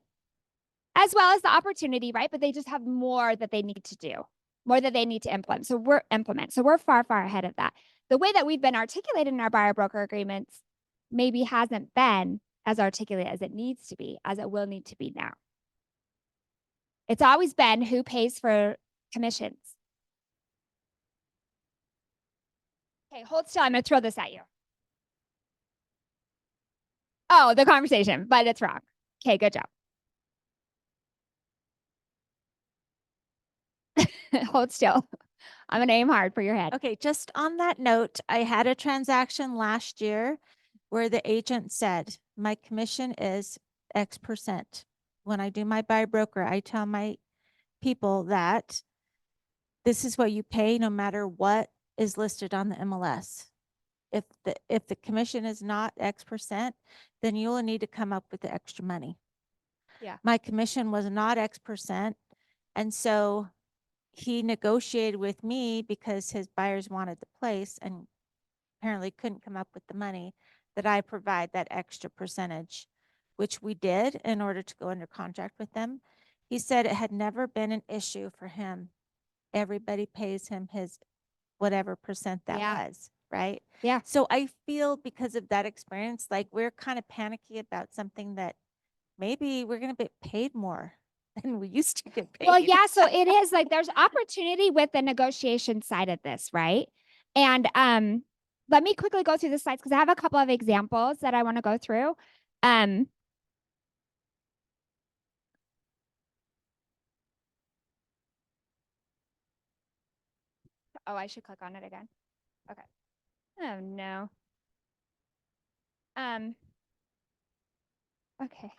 as well as the opportunity, right? But they just have more that they need to do, more that they need to implement. So we're far, far ahead of that. The way that we've been articulated in our buyer broker agreements maybe hasn't been as articulate as it needs to be, as it will need to be now. It's always been who pays for commissions. Okay, hold still. I'm going to throw this at you. Oh, the conversation, but it's wrong. Okay, good job. Hold still. I'm going to aim hard for your head. Okay, just on that note, I had a transaction last year where the agent said, my commission is X percent. When I do my buyer broker, I tell my people that this is what you pay no matter what is listed on the MLS. If the commission is not X percent, then you will need to come up with the extra money. Yeah. My commission was not X percent. And so he negotiated with me because his buyers wanted the place and apparently couldn't come up with the money that I provide that extra percentage, which we did in order to go under contract with them. He said it had never been an issue for him. Everybody pays him his whatever percent that was, right? Yeah. So I feel because of that experience, like we're kind of panicky about something that maybe we're going to get paid more than we used to get paid. Well, yeah, so it is like there's opportunity with the negotiation side of this, right? And let me quickly go through the slides because I have a couple of examples that I want to go through. Oh, I should click on it again. Okay. Oh no. Okay.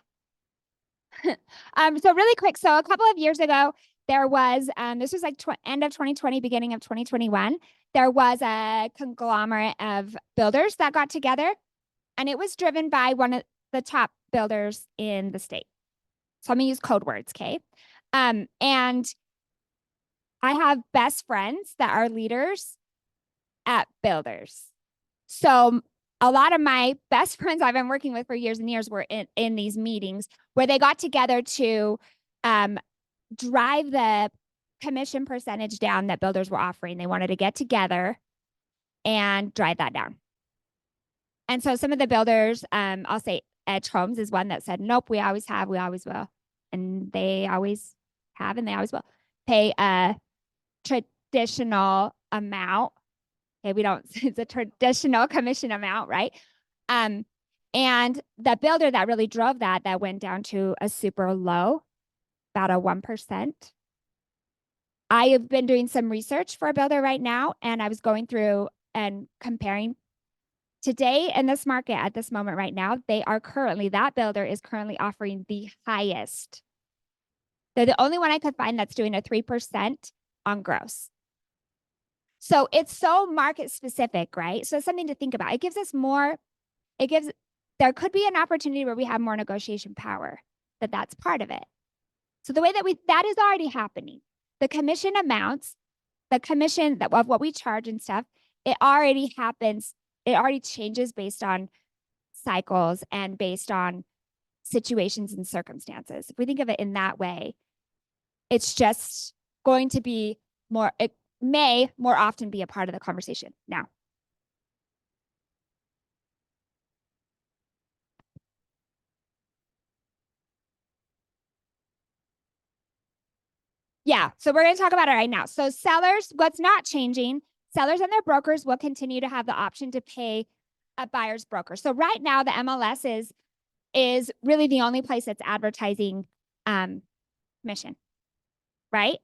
So really quick. So a couple of years ago, there was, this was like end of 2020, beginning of 2021, there was a conglomerate of builders that got together and it was driven by one of the top builders in the state. So I'm gonna use code words, okay? And I have best friends that are leaders at builders. So a lot of my best friends I've been working with for years and years were in these meetings where they got together to drive the commission percentage down that builders were offering. They wanted to get together and drive that down. And so some of the builders, I'll say Edge Homes is one that said, nope, we always have, we always will. And they always have and they always will pay a traditional amount. Okay, we don't, it's a traditional commission amount, right? And the builder that really drove that went down to a super low, about a 1%. I have been doing some research for a builder right now, and I was going through and comparing today in this market at this moment right now, that builder is currently offering the highest. They're the only one I could find that's doing a 3% on gross. So it's so market specific, right? So it's something to think about. It gives us more, there could be an opportunity where we have more negotiation power, that's part of it. So the way that is already happening. The commission amounts, the commission of what we charge and stuff, it already happens. It already changes based on cycles and based on situations and circumstances. If we think of it in that way, it's just going to be more, it may more often be a part of the conversation now. Yeah, so we're going to talk about it right now. So sellers, what's not changing, sellers and their brokers will continue to have the option to pay a buyer's broker. So right now the MLS is really the only place that's advertising commission, right?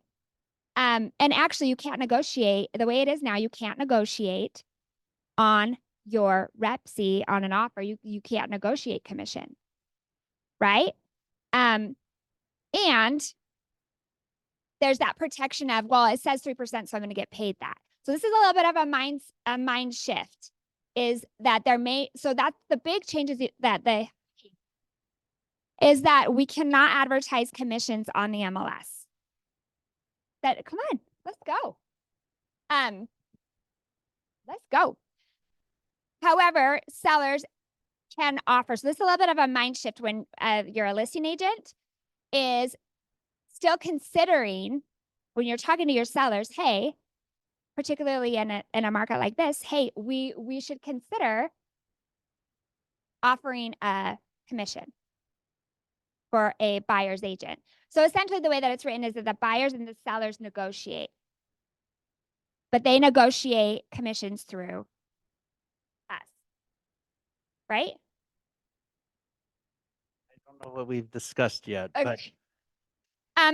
And actually you can't negotiate the way it is now. You can't negotiate on your rep C on an offer. You can't negotiate commission, right? And there's that protection of, well, it says 3%, so I'm going to get paid that. So this is a little bit of a mind shift, is that so that's the big changes is that we cannot advertise commissions on the MLS. Come on, let's go. Let's go. However, sellers can offer, so this is a little bit of a mind shift when you're a listing agent, is still considering when you're talking to your sellers, hey, particularly in a market like this, hey, we should consider offering a commission for a buyer's agent. So essentially the way that it's written is that the buyers and the sellers negotiate, but they negotiate commissions through us, right? I don't know what we've discussed yet, Okay. but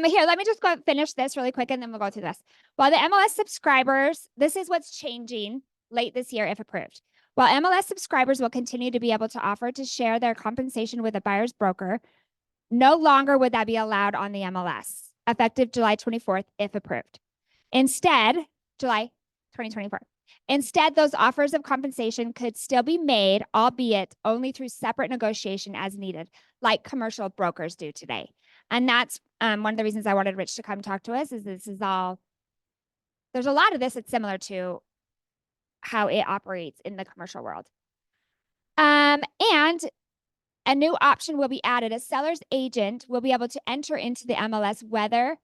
Here, let me just go finish this really quick and then we'll go through this. While the MLS subscribers, this is what's changing late this year if approved. While MLS subscribers will continue to be able to offer to share their compensation with a buyer's broker, no longer would that be allowed on the MLS, effective July 24th if approved. Instead, July 2024. Instead, those offers of compensation could still be made, albeit only through separate negotiation as needed, like commercial brokers do today. And that's one of the reasons I wanted Rich to come talk to us, is this is all, there's a lot of this that's similar to how it operates in the commercial world. And a new option will be added. A seller's agent will be able to enter into the MLS whether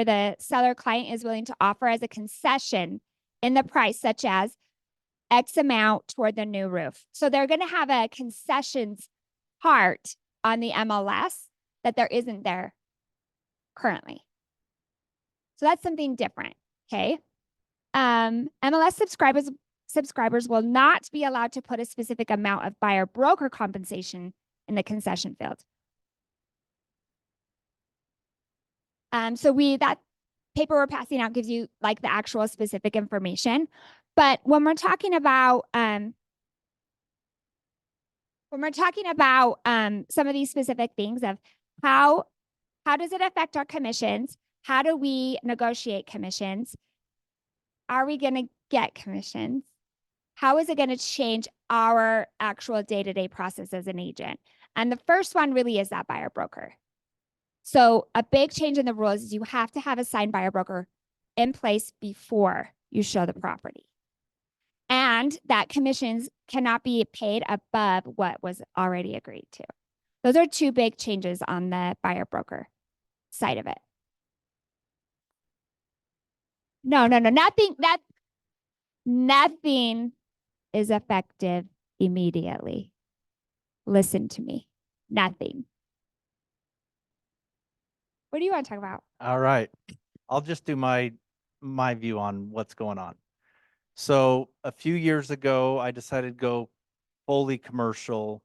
the seller client is willing to offer as a concession in the price, such as X amount toward the new roof. So they're going to have a concessions part on the MLS that there isn't there currently. So that's something different. Okay. MLS subscribers will not be allowed to put a specific amount of buyer broker compensation in the concession field. So that paper we're passing out gives you like the actual specific information. But when we're talking about some of these specific things of how does it affect our commissions? How do we negotiate commissions? Are we going to get commissions? How is it going to change our actual day-to-day process as an agent? And the first one really is that buyer broker. So a big change in the rules is you have to have a signed buyer broker in place before you show the property. And that commissions cannot be paid above what was already agreed to. Those are two big changes on the buyer broker side of it. No, nothing is effective immediately. Listen to me, nothing. What do you want to talk about? all right. I'll just do my view on what's going on. So a few years ago, I decided to go fully commercial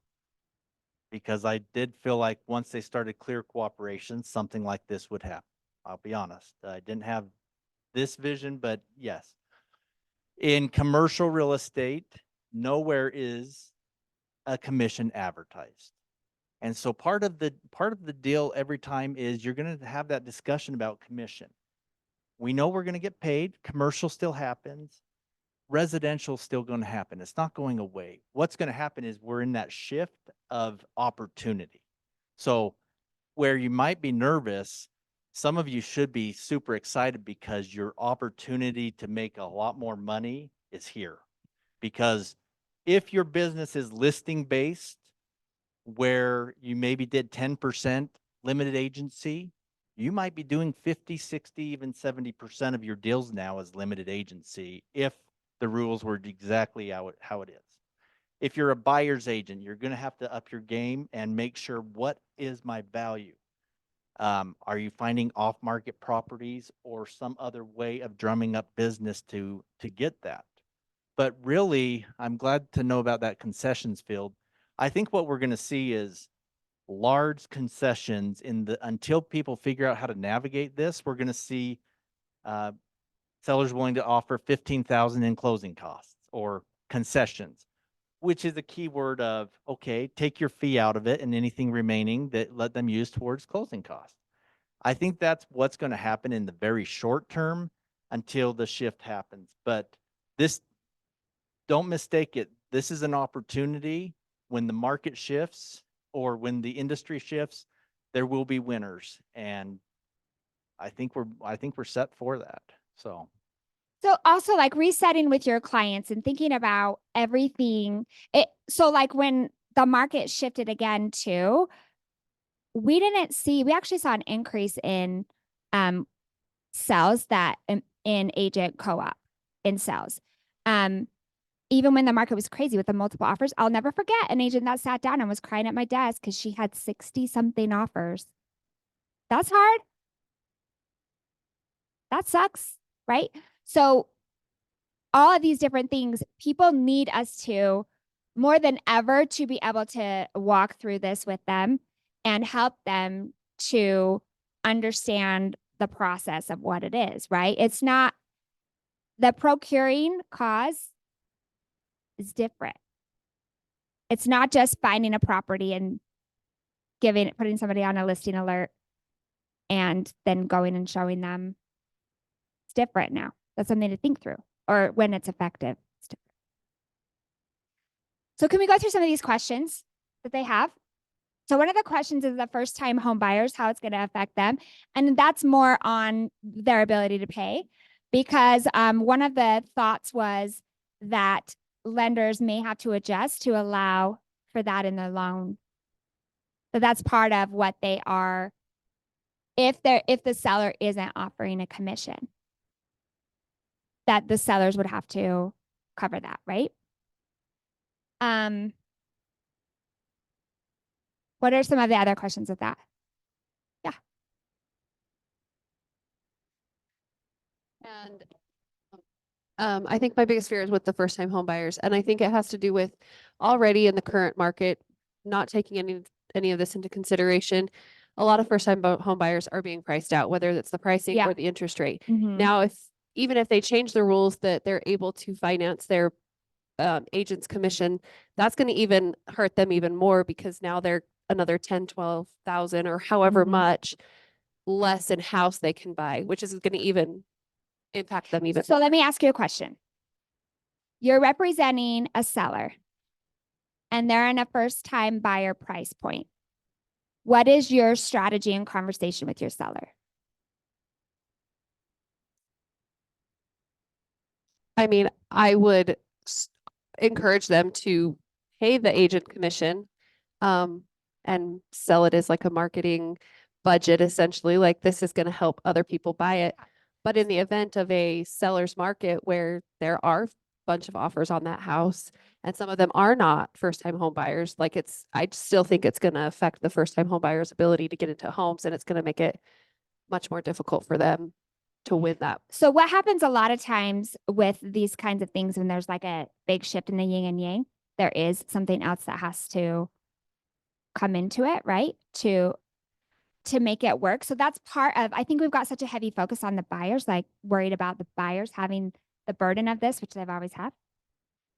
because I did feel like once they started clear cooperation, something like this would happen. I'll be honest. I didn't have this vision, but yes. In commercial real estate, nowhere is a commission advertised. And so part of the deal every time is you're going to have that discussion about commission. We know we're going to get paid. Commercial still happens. Residential still going to happen. It's not going away. What's going to happen is we're in that shift of opportunity. So where you might be nervous, some of you should be super excited because your opportunity to make a lot more money is here. Because if your business is listing based, where you maybe did 10% limited agency, you might be doing 50, 60, even 70% of your deals now as limited agency if the rules were exactly how it is. If you're a buyer's agent, you're going to have to up your game and make sure what is my value. Are you finding off-market properties or some other way of drumming up business to get that? But really, I'm glad to know about that concessions field. I think what we're going to see is large concessions until people figure out how to navigate this. We're going to see sellers willing to offer 15,000 in closing costs or concessions, which is a key word of, okay, take your fee out of it and anything remaining that let them use towards closing costs. I think that's what's going to happen in the very short term until the shift happens. But this, don't mistake it. This is an opportunity. When the market shifts or when the industry shifts, there will be winners. And I think we're set for that. So also like resetting with your clients and thinking about everything. So like when the market shifted again too, we actually saw an increase in sales that in agent co-op in sales. Even when the market was crazy with the multiple offers, I'll never forget an agent that sat down and was crying at my desk because she had 60 something offers. That's hard. That sucks, right? So all of these different things, people need us to, more than ever, to be able to walk through this with them and help them to understand the process of what it is, right? It's not the procuring cause is different. It's not just finding a property and putting somebody on a listing alert and then going and showing them. It's different now. That's something to think through, or when it's effective. It's different. So can we go through some of these questions that they have? So one of the questions is the first time home buyers, how it's going to affect them. And that's more on their ability to pay, because one of the thoughts was that lenders may have to adjust to allow for that in their loan. So that's part of what they are, if the seller isn't offering a commission, that the sellers would have to cover that, right? What are some of the other questions with that? Yeah. And I think my biggest fear is with the first time home buyers. And I think it has to do with already in the current market, not taking any of this into consideration. A lot of first time home buyers are being priced out, whether that's the pricing or the interest rate. Now, even if they change the rules that they're able to finance their agent's commission, that's going to even hurt them even more, because now they're another 10, 12,000 or however much less in house they can buy, which is going to even impact them even. So let me ask you a question. You're representing a seller and they're in a first time buyer price point. What is your strategy and conversation with your seller? I mean, I would encourage them to pay the agent commission and sell it as like a marketing budget, essentially. Like, this is going to help other people buy it. But in the event of a seller's market where there are a bunch of offers on that house and some of them are not first time home buyers, like, I still think it's going to affect the first time home buyer's ability to get into homes, and it's going to make it much more difficult for them to win that. So what happens a lot of times with these kinds of things, when there's like a big shift in the yin and yang, there is something else that has to come into it, right? To make it work. So that's part of, I think we've got such a heavy focus on the buyers, like worried about the buyers having the burden of this, which they've always had.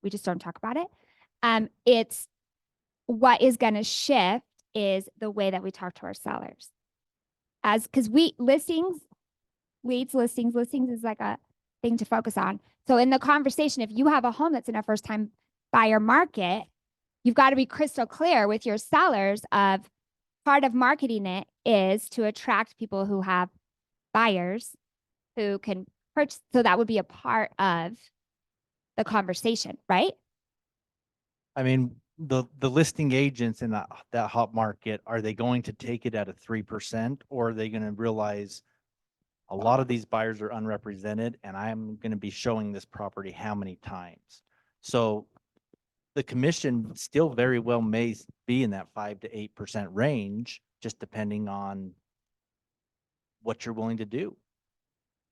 We just don't talk about it. It's what is going to shift is the way that we talk to our sellers. Because listings is like a thing to focus on. So in the conversation, if you have a home that's in a first time buyer market, you've got to be crystal clear with your sellers of part of marketing it is to attract people who have buyers who can purchase. So that would be a part of the conversation, right? I mean, the listing agents in that hot market, are they going to take it at a 3%, or are they going to realize a lot of these buyers are unrepresented and I'm going to be showing this property how many times? So the commission still very well may be in that 5 to 8% range, just depending on what you're willing to do.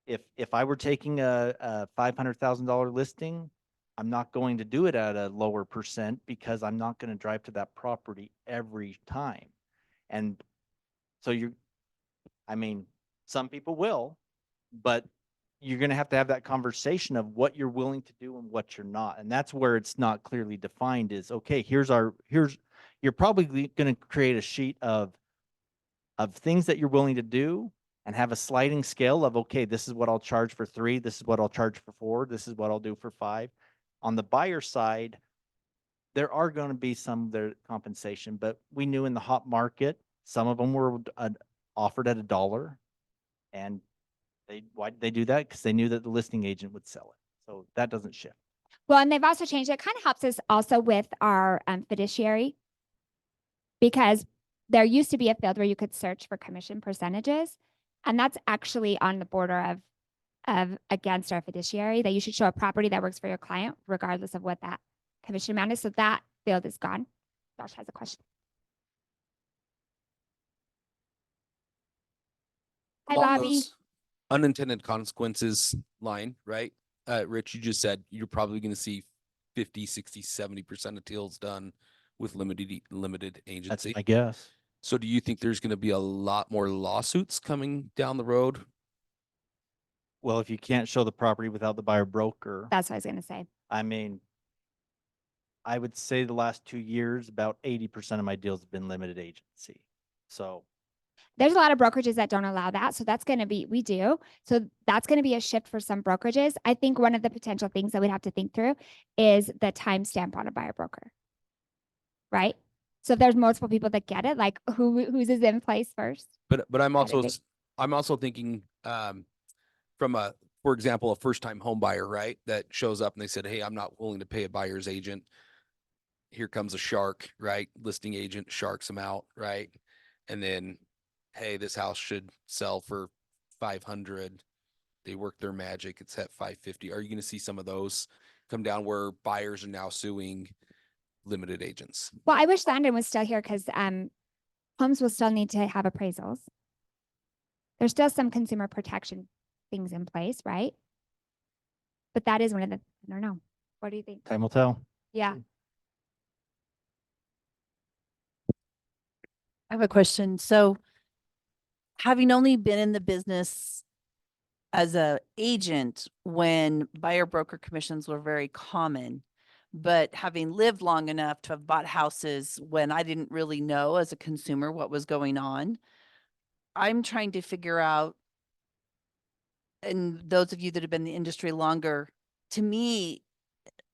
If I were taking a $500,000 listing, I'm not going to do it at a lower percent because I'm not going to drive to that property every time. And so I mean, some people will, but you're going to have that conversation of what you're willing to do and what you're not. And that's where it's not clearly defined is, okay, you're probably going to create a sheet of things that you're willing to do and have a sliding scale of, okay, this is what I'll charge for 3. This is what I'll charge for 4. This is what I'll do for 5. On the buyer side, there are going to be some of their compensation, but we knew in the hot market, some of them were offered at $1, and why did they do that? Because they knew that the listing agent would sell it. So that doesn't shift. Well, and they've also changed. It kind of helps us also with our fiduciary, because there used to be a field where you could search for commission percentages, and that's actually on the border of against our fiduciary, that you should show a property that works for your client, regardless of what that commission amount is. So that field is gone. Josh has a question. Hi, Along Bobby. those unintended consequences line, right? Rich, you just said you're probably going to see 50, 60, 70% of deals done with limited agency. That's my guess. So do you think there's going to be a lot more lawsuits coming down the road? Well, if you can't show the property without the buyer broker, That's what I was going to say. I mean, I would say the last 2 years, about 80% of my deals have been limited agency. So There's a lot of brokerages that don't allow that. So that's going to be, we do. So that's going to be a shift for some brokerages. I think one of the potential things that we'd have to think through is the timestamp on a buyer broker, right? So if there's multiple people that get it, like whose is in place first? But I'm also thinking for example, a first time home buyer, right? That shows up and they said, hey, I'm not willing to pay a buyer's agent. Here comes a shark, right? Listing agent sharks them out, right? And then, hey, this house should sell for 500. They work their magic. It's at 550. Are you going to see some of those come down where buyers are now suing limited agents? Well, I wish Landon was still here, because homes will still need to have appraisals. There's still some consumer protection things in place, right? But that is one of the, I don't know. What do you think? time will tell. Yeah. I have a question. So having only been in the business as a agent when buyer broker commissions were very common, but having lived long enough to have bought houses when I didn't really know as a consumer what was going on, I'm trying to figure out, and those of you that have been in the industry longer, to me,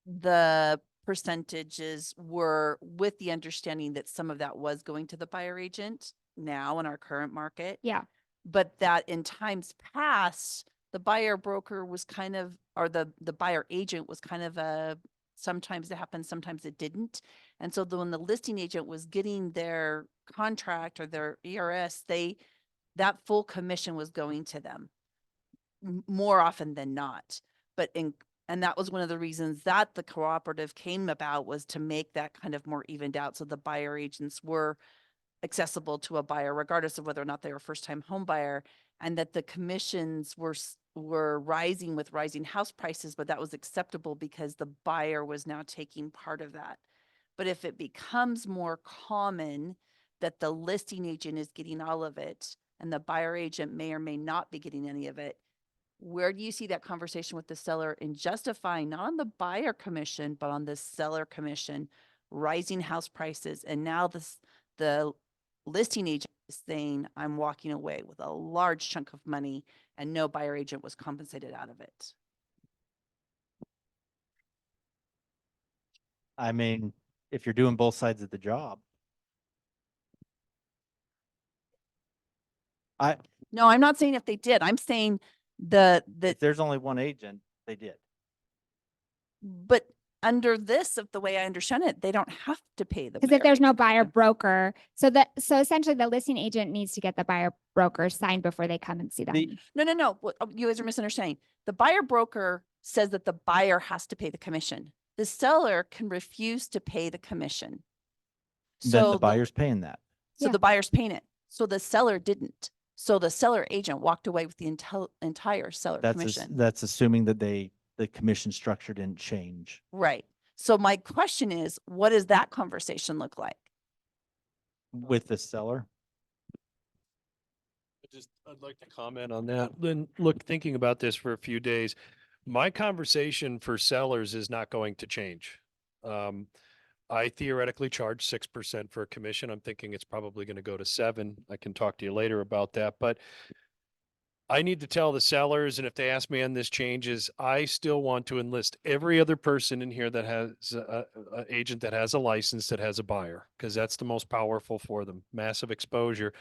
the percentages were with the understanding that some of that was going to the buyer agent now in our current market. Yeah. But that in times past, the buyer broker was kind of, or the buyer agent was kind of sometimes it happened, sometimes it didn't. And so when the listing agent was getting their contract or their ERS, that full commission was going to them more often than not. And that was one of the reasons that the cooperative came about, was to make that kind of more evened out. So the buyer agents were accessible to a buyer, regardless of whether or not they were first time home buyer, and that the commissions were rising with rising house prices, but that was acceptable because the buyer was now taking part of that. But if it becomes more common that the listing agent is getting all of it and the buyer agent may or may not be getting any of it, where do you see that conversation with the seller in justifying not on the buyer commission, but on the seller commission, rising house prices? And now the listing agent is saying, I'm walking away with a large chunk of money and no buyer agent was compensated out of it. I mean, if you're doing both sides of the job. No, I'm not saying if they did. I'm saying if there's only one agent, they did. But under this, of the way I understand it, they don't have to pay the Because buyer if there's no agent. buyer broker, so essentially the listing agent needs to get the buyer broker signed before they come and see them. No. You guys are misunderstanding. The buyer broker says that the buyer has to pay the commission. The seller can refuse to pay the commission. Then So the buyer's paying that. So the buyer's paying it. So the seller didn't. So the seller agent walked away with the entire seller commission. That's assuming that the commission structure didn't change. Right. So my question is, what does that conversation look like? With the seller? I'd like to comment on that. Then look, thinking about this for a few days, my conversation for sellers is not going to change. I theoretically charge 6% for a commission. I'm thinking it's probably going to go to 7. I can talk to you later about that, but I need to tell the sellers, and if they ask me on this changes, I still want to enlist every other person in here that has a agent that has a license that has a buyer, because that's the most powerful for them. Massive exposure.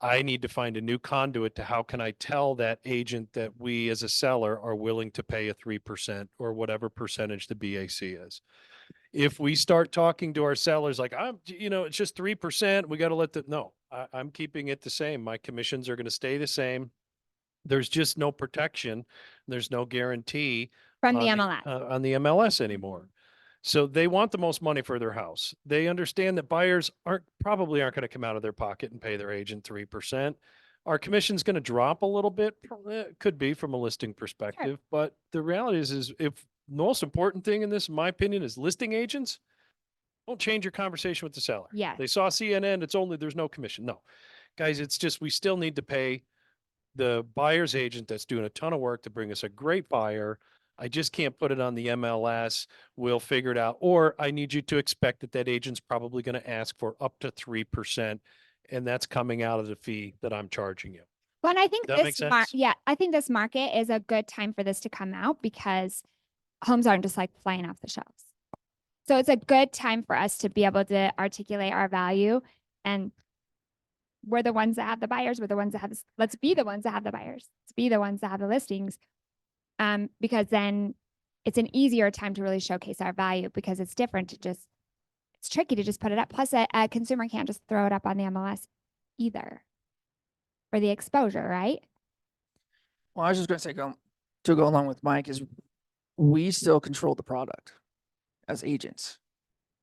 I need to find a new conduit to how can I tell that agent that we as a seller are willing to pay a 3% or whatever percentage the BAC is. If we start talking to our sellers like, it's just 3%, we got to let them know. I'm keeping it the same. My commissions are going to stay the same. There's just no protection. There's no guarantee From the on MLS. On the MLS anymore. So they want the most money for their house. They understand that buyers probably aren't going to come out of their pocket and pay their agent 3%. Our commission's going to drop a little bit. It could be from a listing perspective, but the reality is if the most important thing in this, in my opinion, is listing agents, don't change your conversation with the seller. Yeah. They saw CNN, there's no commission. No, guys, it's just, we still need to pay the buyer's agent that's doing a ton of work to bring us a great buyer. I just can't put it on the MLS. We'll figure it out. Or I need you to expect that agent's probably going to ask for up to 3%. And that's coming out of the fee that I'm charging you. Well, and I think That make sense? I think this market is a good time for this to come out because homes aren't just like flying off the shelves. So it's a good time for us to be able to articulate our value, and we're the ones that have the buyers. We're the ones that have, let's be the ones that have the buyers. Let's be the ones that have the listings. Because then it's an easier time to really showcase our value, because it's different to just, it's tricky to just put it up. Plus a consumer can't just throw it up on the MLS either for the exposure, right? Well, I was just going to say, to go along with Mike, is we still control the product as agents,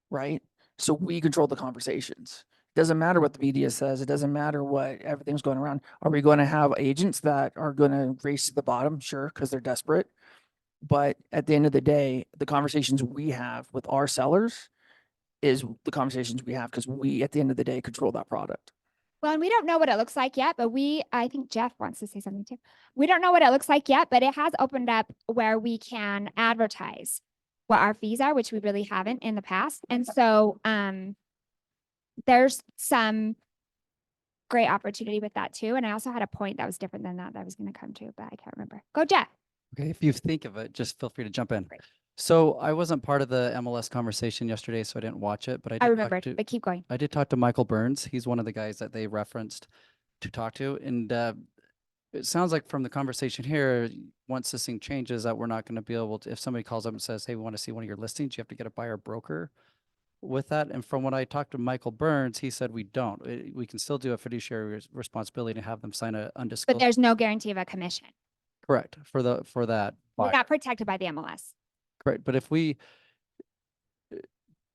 right? So we control the conversations. Doesn't matter what the media says. It doesn't matter what everything's going around. Are we going to have agents that are going to race to the bottom? Sure, because they're desperate. But at the end of the day, the conversations we have with our sellers is the conversations we have, because we, at the end of the day, control that product. Well, and we don't know what it looks like yet, but I think Jeff wants to say something too. We don't know what it looks like yet, but it has opened up where we can advertise what our fees are, which we really haven't in the past. And so, there's some great opportunity with that too. And I also had a point that was different than that I was going to come to, but I can't remember. Go, Jeff. Okay, if you think of it, just feel free to jump in. Great. So I wasn't part of the MLS conversation yesterday, so I didn't watch it, but I remembered, but keep going. I did talk to Michael Burns. He's one of the guys that they referenced to talk to. And it sounds like from the conversation here, once this thing changes, that we're not going to be able to, if somebody calls up and says, hey, we want to see one of your listings, you have to get a buyer broker with that. And from what I talked to Michael Burns, he said we don't. We can still do a fiduciary responsibility to have them sign a undisclosed. But there's no guarantee of a commission. Correct. For that. We're not protected by the MLS. Correct. But if we,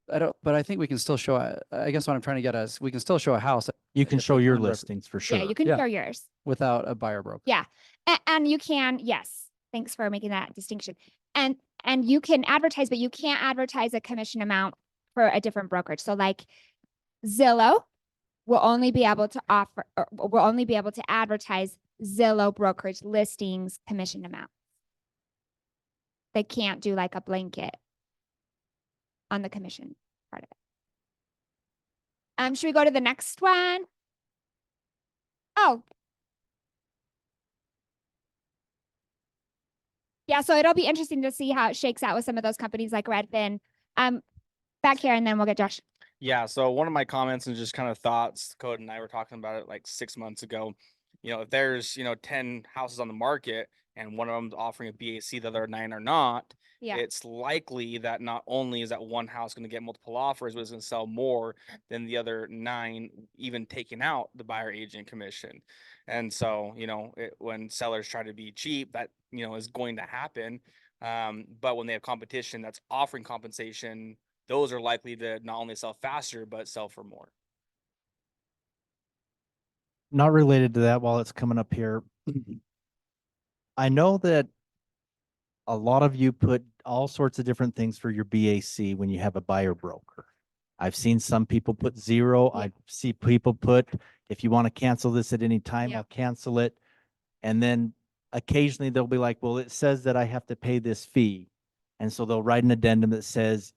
but I think we can still show, I guess what I'm trying to get at is we can still show a house. You can show your listings for sure. Yeah, you can show yours. Without a buyer broker. Yeah. And you can, yes. Thanks for making that distinction. And you can advertise, but you can't advertise a commission amount for a different brokerage. So like Zillow will only be able to advertise Zillow brokerage listings commission amount. They can't do like a blanket on the commission part of it. Should we go to the next one? Oh. Yeah, so it'll be interesting to see how it shakes out with some of those companies like Redfin. Back here, and then we'll get Josh. Yeah. So one of my comments and just kind of thoughts, Code and I were talking about it like 6 months ago. If there's, 10 houses on the market and one of them's offering a BAC, the other 9 are not, it's likely that not only is that one house going to get multiple offers, but it's going to sell more than the other 9, even taking out the buyer agent commission. And so, when sellers try to be cheap, that, is going to happen. But when they have competition that's offering compensation, those are likely to not only sell faster, but sell for more. not related to that while it's coming up here. I know that a lot of you put all sorts of different things for your BAC when you have a buyer broker. I've seen some people put 0. I see people put, if you want to cancel this at any time, I'll cancel it. And then occasionally they'll be like, well, it says that I have to pay this fee. And so they'll write an addendum that says,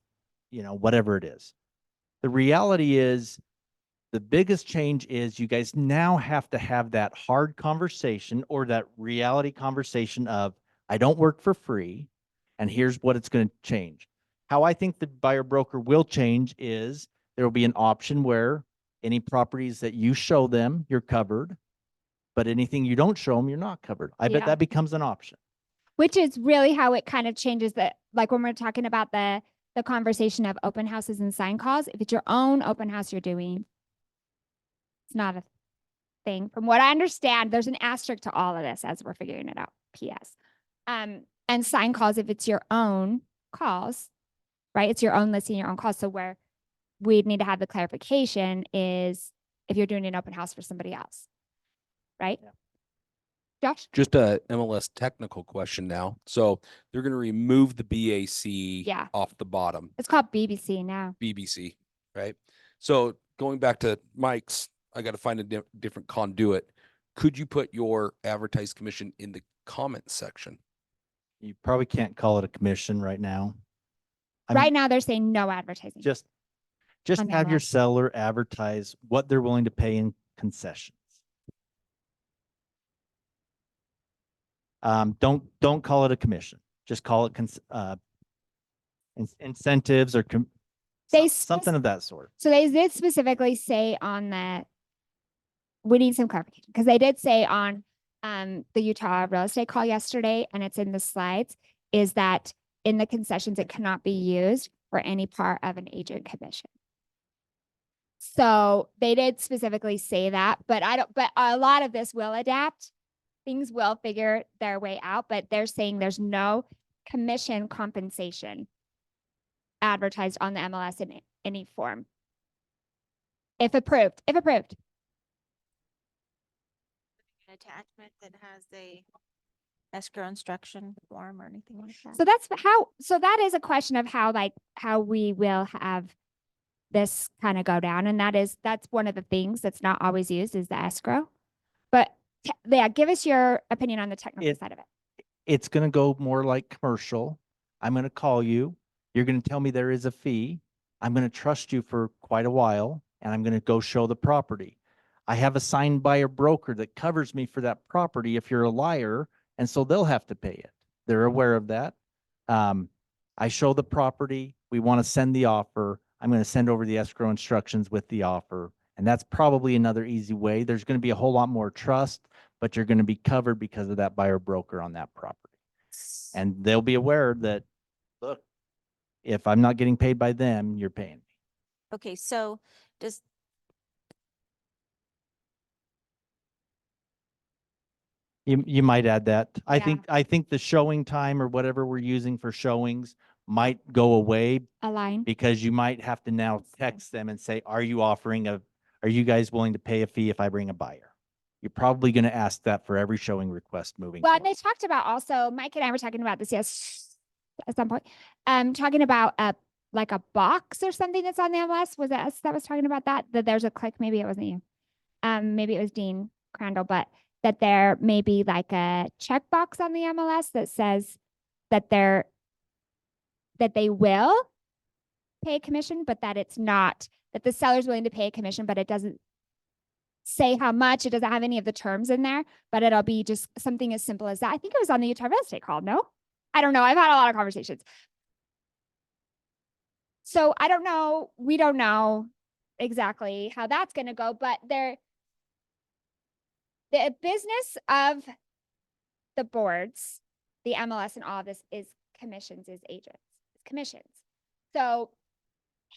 you know, whatever it is. The reality is the biggest change is you guys now have to have that hard conversation or that reality conversation of, I don't work for free, and here's what it's going to change. How I think the buyer broker will change is there will be an option where any properties that you show them, you're covered, but anything you don't show them, you're not covered. I bet Yeah. that becomes an option. Which is really how it kind of changes the, like when we're talking about the conversation of open houses and sign calls. If it's your own open house you're doing, it's not a thing. From what I understand, there's an asterisk to all of this as we're figuring it out. PS. And sign calls, if it's your own calls, right? It's your own listing, your own calls. So where we'd need to have the clarification is if you're doing an open house for somebody else, right? Josh? Just a MLS technical question now. So they're going to remove the BAC off the bottom. It's called BBC now. BBC, right? So going back to Mike's, I got to find a different conduit. Could you put your advertised commission in the comment section? You probably can't call it a commission right now. Right now, they're saying no advertising. Just on have your MLS. seller advertise what they're willing to pay in concessions. Don't call it a commission. Just call it incentives or something of that sort. So they did specifically say on the, we need some clarification because they did say on the Utah real estate call yesterday, and it's in the slides, is that in the concessions, it cannot be used for any part of an agent commission. So they did specifically say that, but but a lot of this will adapt. Things will figure their way out, but they're saying there's no commission compensation advertised on the MLS in any form. If approved. An attachment that has a escrow instruction form or anything like that. So that's how, so that is a question of how we will have this kind of go down. And that's one of the things that's not always used is the escrow. But yeah, give us your opinion on the technical side of it. It's going to go more like commercial. I'm going to call you. You're going to tell me there is a fee. I'm going to trust you for quite a while, and I'm going to go show the property. I have a signed buyer broker that covers me for that property if you're a liar, and so they'll have to pay it. They're aware of that. I show the property. We want to send the offer. I'm going to send over the escrow instructions with the offer. And that's probably another easy way. There's going to be a whole lot more trust, but you're going to be covered because of that buyer broker on that property. And they'll be aware that, look, if I'm not getting paid by them, you're paying me. Okay, so does You might add that. I think the showing time or whatever we're using for showings might go away Align. because you might have to now text them and say, are you guys willing to pay a fee if I bring a buyer? You're probably going to ask that for every showing request moving Well, forward. and they talked about also, Mike and I were talking about this at some point. Talking about like a box or something that's on the MLS. Was that us that was talking about that? That there's a click, maybe it wasn't you. Maybe it was Dean Crandall, but that there may be like a checkbox on the MLS that says that they will pay a commission, but that it's not, that the seller's willing to pay a commission, but it doesn't say how much. It doesn't have any of the terms in there, but it'll be just something as simple as that. I think it was on the Utah real estate call. No, I don't know. I've had a lot of conversations. So I don't know. We don't know exactly how that's going to go, but the business of the boards, the MLS and all of this is commissions, is agents, it's commissions. So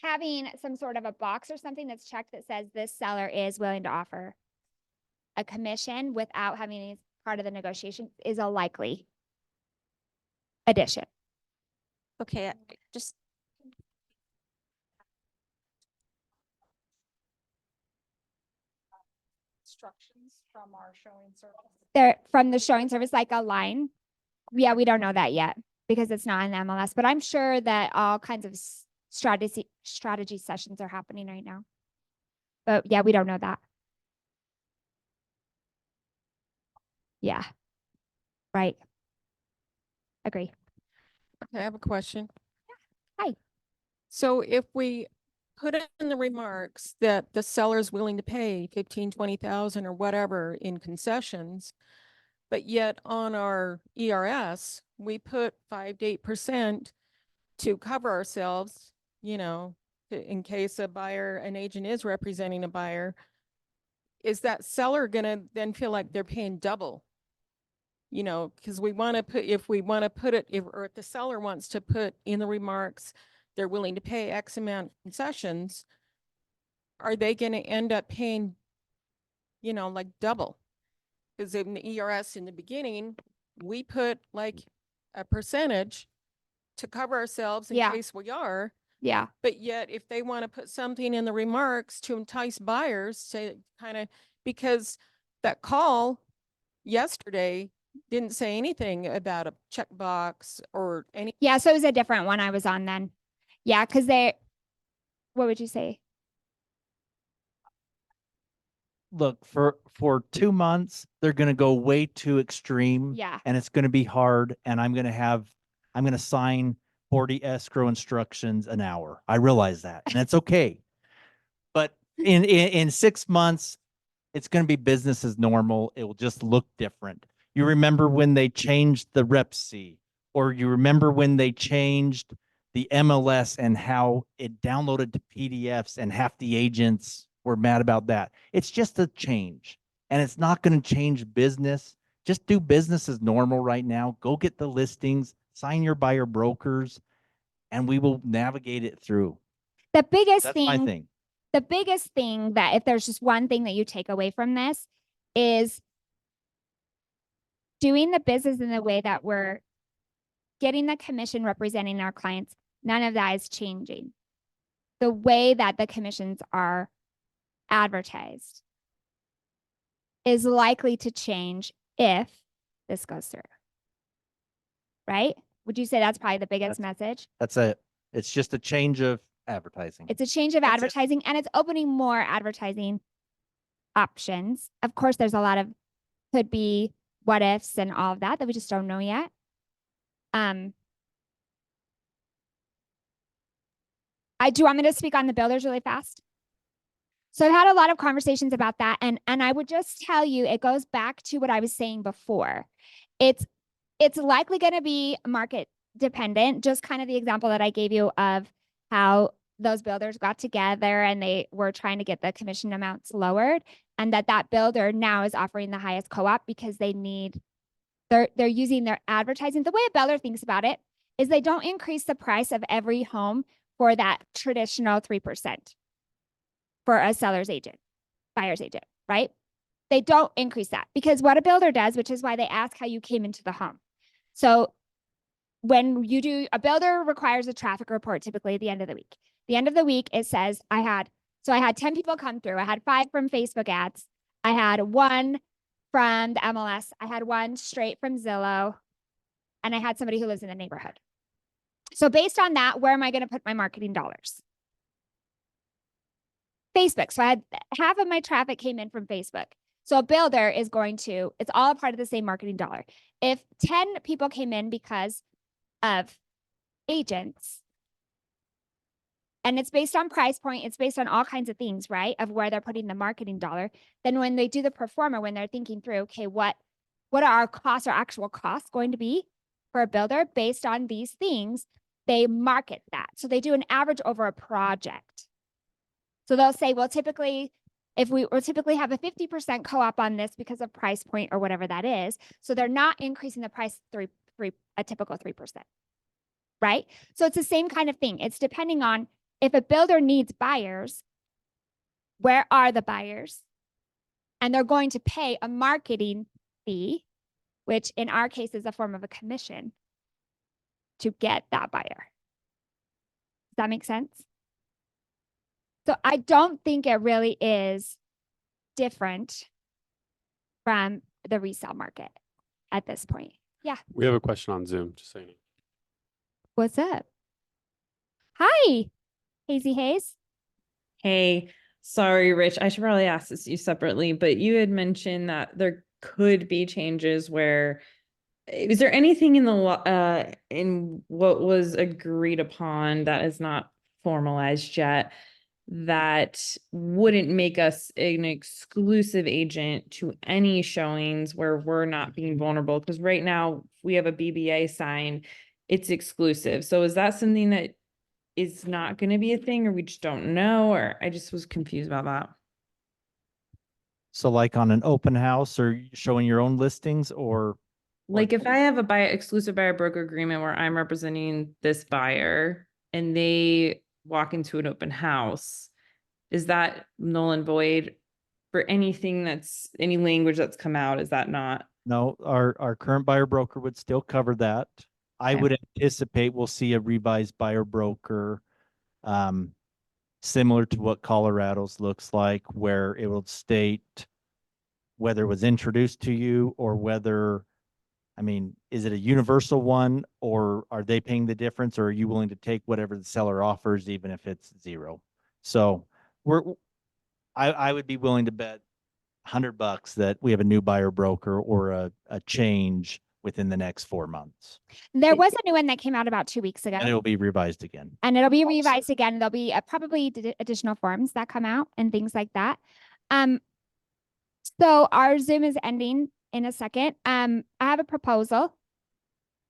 having some sort of a box or something that's checked that says this seller is willing to offer a commission without having any part of the negotiation is a likely addition. okay, just instructions from our showing service? They're from the showing service, like a line. Yeah, we don't know that yet because it's not in the MLS, but I'm sure that all kinds of strategy sessions are happening right now. But yeah, we don't know that. Yeah. Right. Agree. Okay, I have a question. Hi. So if we put it in the remarks that the seller is willing to pay 15, 20,000 or whatever in concessions, but yet on our ERS, we put 5 to 8% to cover ourselves, you know, in case a buyer, an agent is representing a buyer, is that seller gonna then feel like they're paying double? You know, because we want to put, if we want to put it, or if the seller wants to put in the remarks, they're willing to pay X amount concessions, are they going to end up paying, you know, like double? Because in the ERS in the beginning, we put like a percentage to cover ourselves in Yeah. case we are. Yeah. But yet if they want to put something in the remarks to entice buyers to kind of, because that call yesterday didn't say anything about a checkbox or any. Yeah, so it was a different one I was on then. Yeah, because what would you say? Look, for 2 months, they're gonna go way too extreme. Yeah. And it's gonna be hard, and I'm gonna sign 40 escrow instructions an hour. I realize that, and it's okay. But in 6 months, it's gonna be business as normal. It will just look different. You remember when they changed the rep C, or you remember when they changed the MLS and how it downloaded to PDFs and half the agents were mad about that. It's just a change, and it's not going to change business. Just do business as normal right now. Go get the listings, sign your buyer brokers, and we will navigate it through. The biggest That's thing, my thing. the biggest thing that if there's just one thing that you take away from this is doing the business in the way that we're getting the commission representing our clients. None of that is changing. The way that the commissions are advertised is likely to change if this goes through. Right? Would you say that's probably the biggest message? It's just a change of advertising. It's a change of That's it. advertising, and it's opening more advertising options. Of course, there's a lot of could be what ifs and all of that we just don't know yet. Do you want me to speak on the builders really fast? So I've had a lot of conversations about that, and I would just tell you, it goes back to what I was saying before. It's likely going to be market dependent, just kind of the example that I gave you of how those builders got together and they were trying to get the commission amounts lowered, and that builder now is offering the highest co-op because they're using their advertising. The way a builder thinks about it is they don't increase the price of every home for that traditional 3% for a seller's agent, buyer's agent, right? They don't increase that because what a builder does, which is why they ask how you came into the home. So when you do, a builder requires a traffic report typically at the end of the week. The end of the week, it says I had 10 people come through. I had 5 from Facebook ads. I had 1 from the MLS. I had 1 straight from Zillow. And I had somebody who lives in the neighborhood. So based on that, where am I going to put my marketing dollars? Facebook. So I had half of my traffic came in from Facebook. So a builder is going to, it's all a part of the same marketing dollar. If 10 people came in because of agents, and it's based on price point, it's based on all kinds of things, right? Of where they're putting the marketing dollar. Then when they do the pro forma, when they're thinking through, okay, what are our costs, our actual costs going to be for a builder based on these things, they market that. So they do an average over a project. So they'll say, well, typically, if we will typically have a 50% co-op on this because of price point or whatever that is. So they're not increasing the price a typical 3%, right? So it's the same kind of thing. It's depending on if a builder needs buyers, where are the buyers? And they're going to pay a marketing fee, which in our case is a form of a commission to get that buyer. Does that make sense? So I don't think it really is different from the resale market at this point. Yeah. We have a question on Zoom, just saying. What's up? Hi, Hazy Hayes. Hey, sorry, Rich. I should probably ask this you separately, but you had mentioned that there could be changes where is there anything in the in what was agreed upon that is not formalized yet that wouldn't make us an exclusive agent to any showings where we're not being vulnerable? Because right now we have a BBA sign, it's exclusive. So is that something that is not going to be a thing, or we just don't know? Or I just was confused about that. So like on an open house or showing your own listings or Like if I have a exclusive buyer broker agreement where I'm representing this buyer and they walk into an open house, is that null and void for anything that's any language that's come out? Is that not? no, our current buyer broker would still cover that. I Okay. would anticipate we'll see a revised buyer broker similar to what Colorado's looks like, where it will state whether it was introduced to you or whether, I mean, is it a universal one or are they paying the difference, or are you willing to take whatever the seller offers, even if it's zero? So I would be willing to bet $100 that we have a new buyer broker or a change within the next 4 months. There was a new one that came out about 2 weeks ago. And it'll be revised again. And it'll be revised again. There'll be probably additional forms that come out and things like that. So our Zoom is ending in a second. I have a proposal.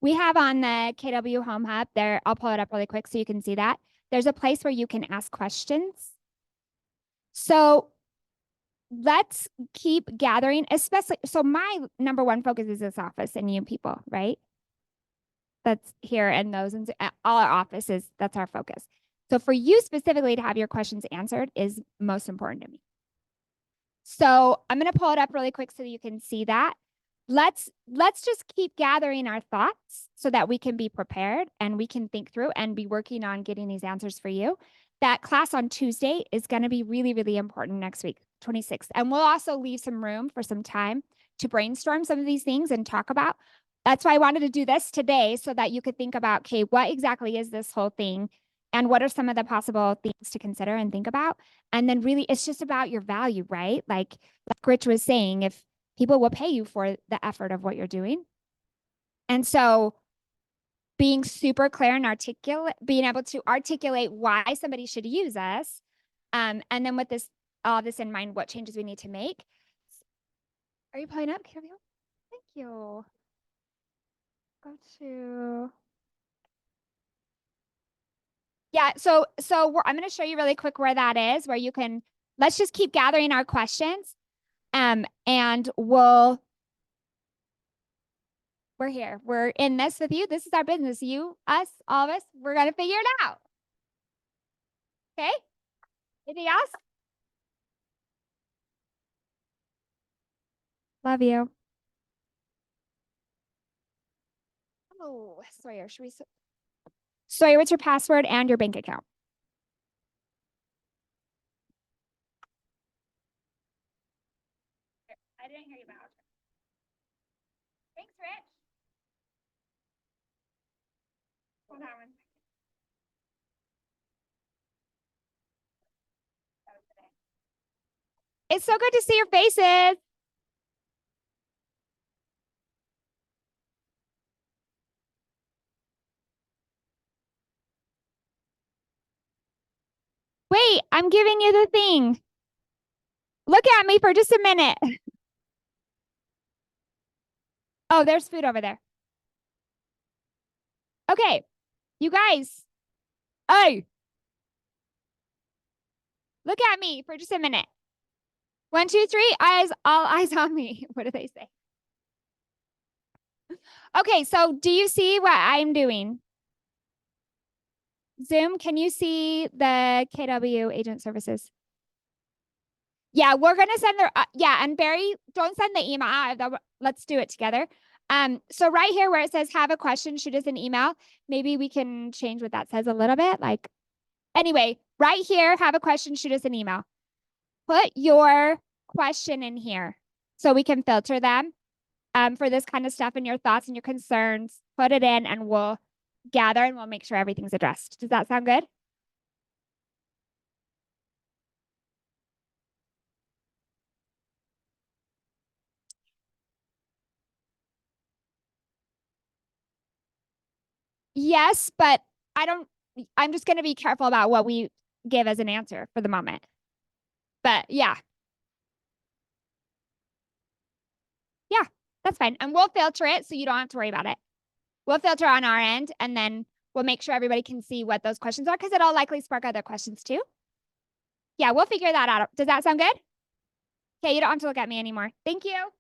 We have on the KW Home Hub there. I'll pull it up really quick so you can see that. There's a place where you can ask questions. So let's keep gathering, especially. So my number one focus is this office and you people, right? That's here and those and all our offices. That's our focus. So for you specifically to have your questions answered is most important to me. So I'm going to pull it up really quick so that you can see that. Let's just keep gathering our thoughts so that we can be prepared and we can think through and be working on getting these answers for you. That class on Tuesday is going to be really, really important next week, 26th. And we'll also leave some room for some time to brainstorm some of these things and talk about. That's why I wanted to do this today so that you could think about, okay, what exactly is this whole thing? And what are some of the possible things to consider and think about? And then really, it's just about your value, right? Like Rich was saying, if people will pay you for the effort of what you're doing. And so being super clear and articulate, being able to articulate why somebody should use us. And then with this, all this in mind, what changes we need to make. Are you pulling up, KW? Thank you. Go to... Yeah, so I'm going to show you really quick where that is, where you can, let's just keep gathering our questions. And we're here. We're in this with you. This is our business. You, us, all of us, we're going to figure it out. Okay? Anything else? Love you. Oh, Sawyer, should we... Sawyer, what's your password and your bank account? I didn't hear you, Val. Thanks, Rich. Hold on 1 second. It's so good to see your faces. Wait, I'm giving you the thing. Look at me for just a minute. Oh, there's food over there. Okay, you guys. Hey. Look at me for just a minute. 1, 2, 3, eyes, all eyes on me. What do they say? Okay, so do you see what I'm doing? Zoom, can you see the KW agent services? Yeah, we're going to send the, yeah, and Barry, don't send the email out. Let's do it together. So right here where it says have a question, shoot us an email. Maybe we can change what that says a little bit. Like, anyway, right here, have a question, shoot us an email. Put your question in here. so we can filter them for this kind of stuff and your thoughts and your concerns. Put it in and we'll gather and we'll make sure everything's addressed. Does that sound good? Yes, but I'm just going to be careful about what we give as an answer for the moment. But yeah. Yeah, that's fine. And we'll filter it so you don't have to worry about it. We'll filter on our end and then we'll make sure everybody can see what those questions are because it'll likely spark other questions too. Yeah, we'll figure that out. Does that sound good? Okay, you don't have to look at me anymore. Thank you.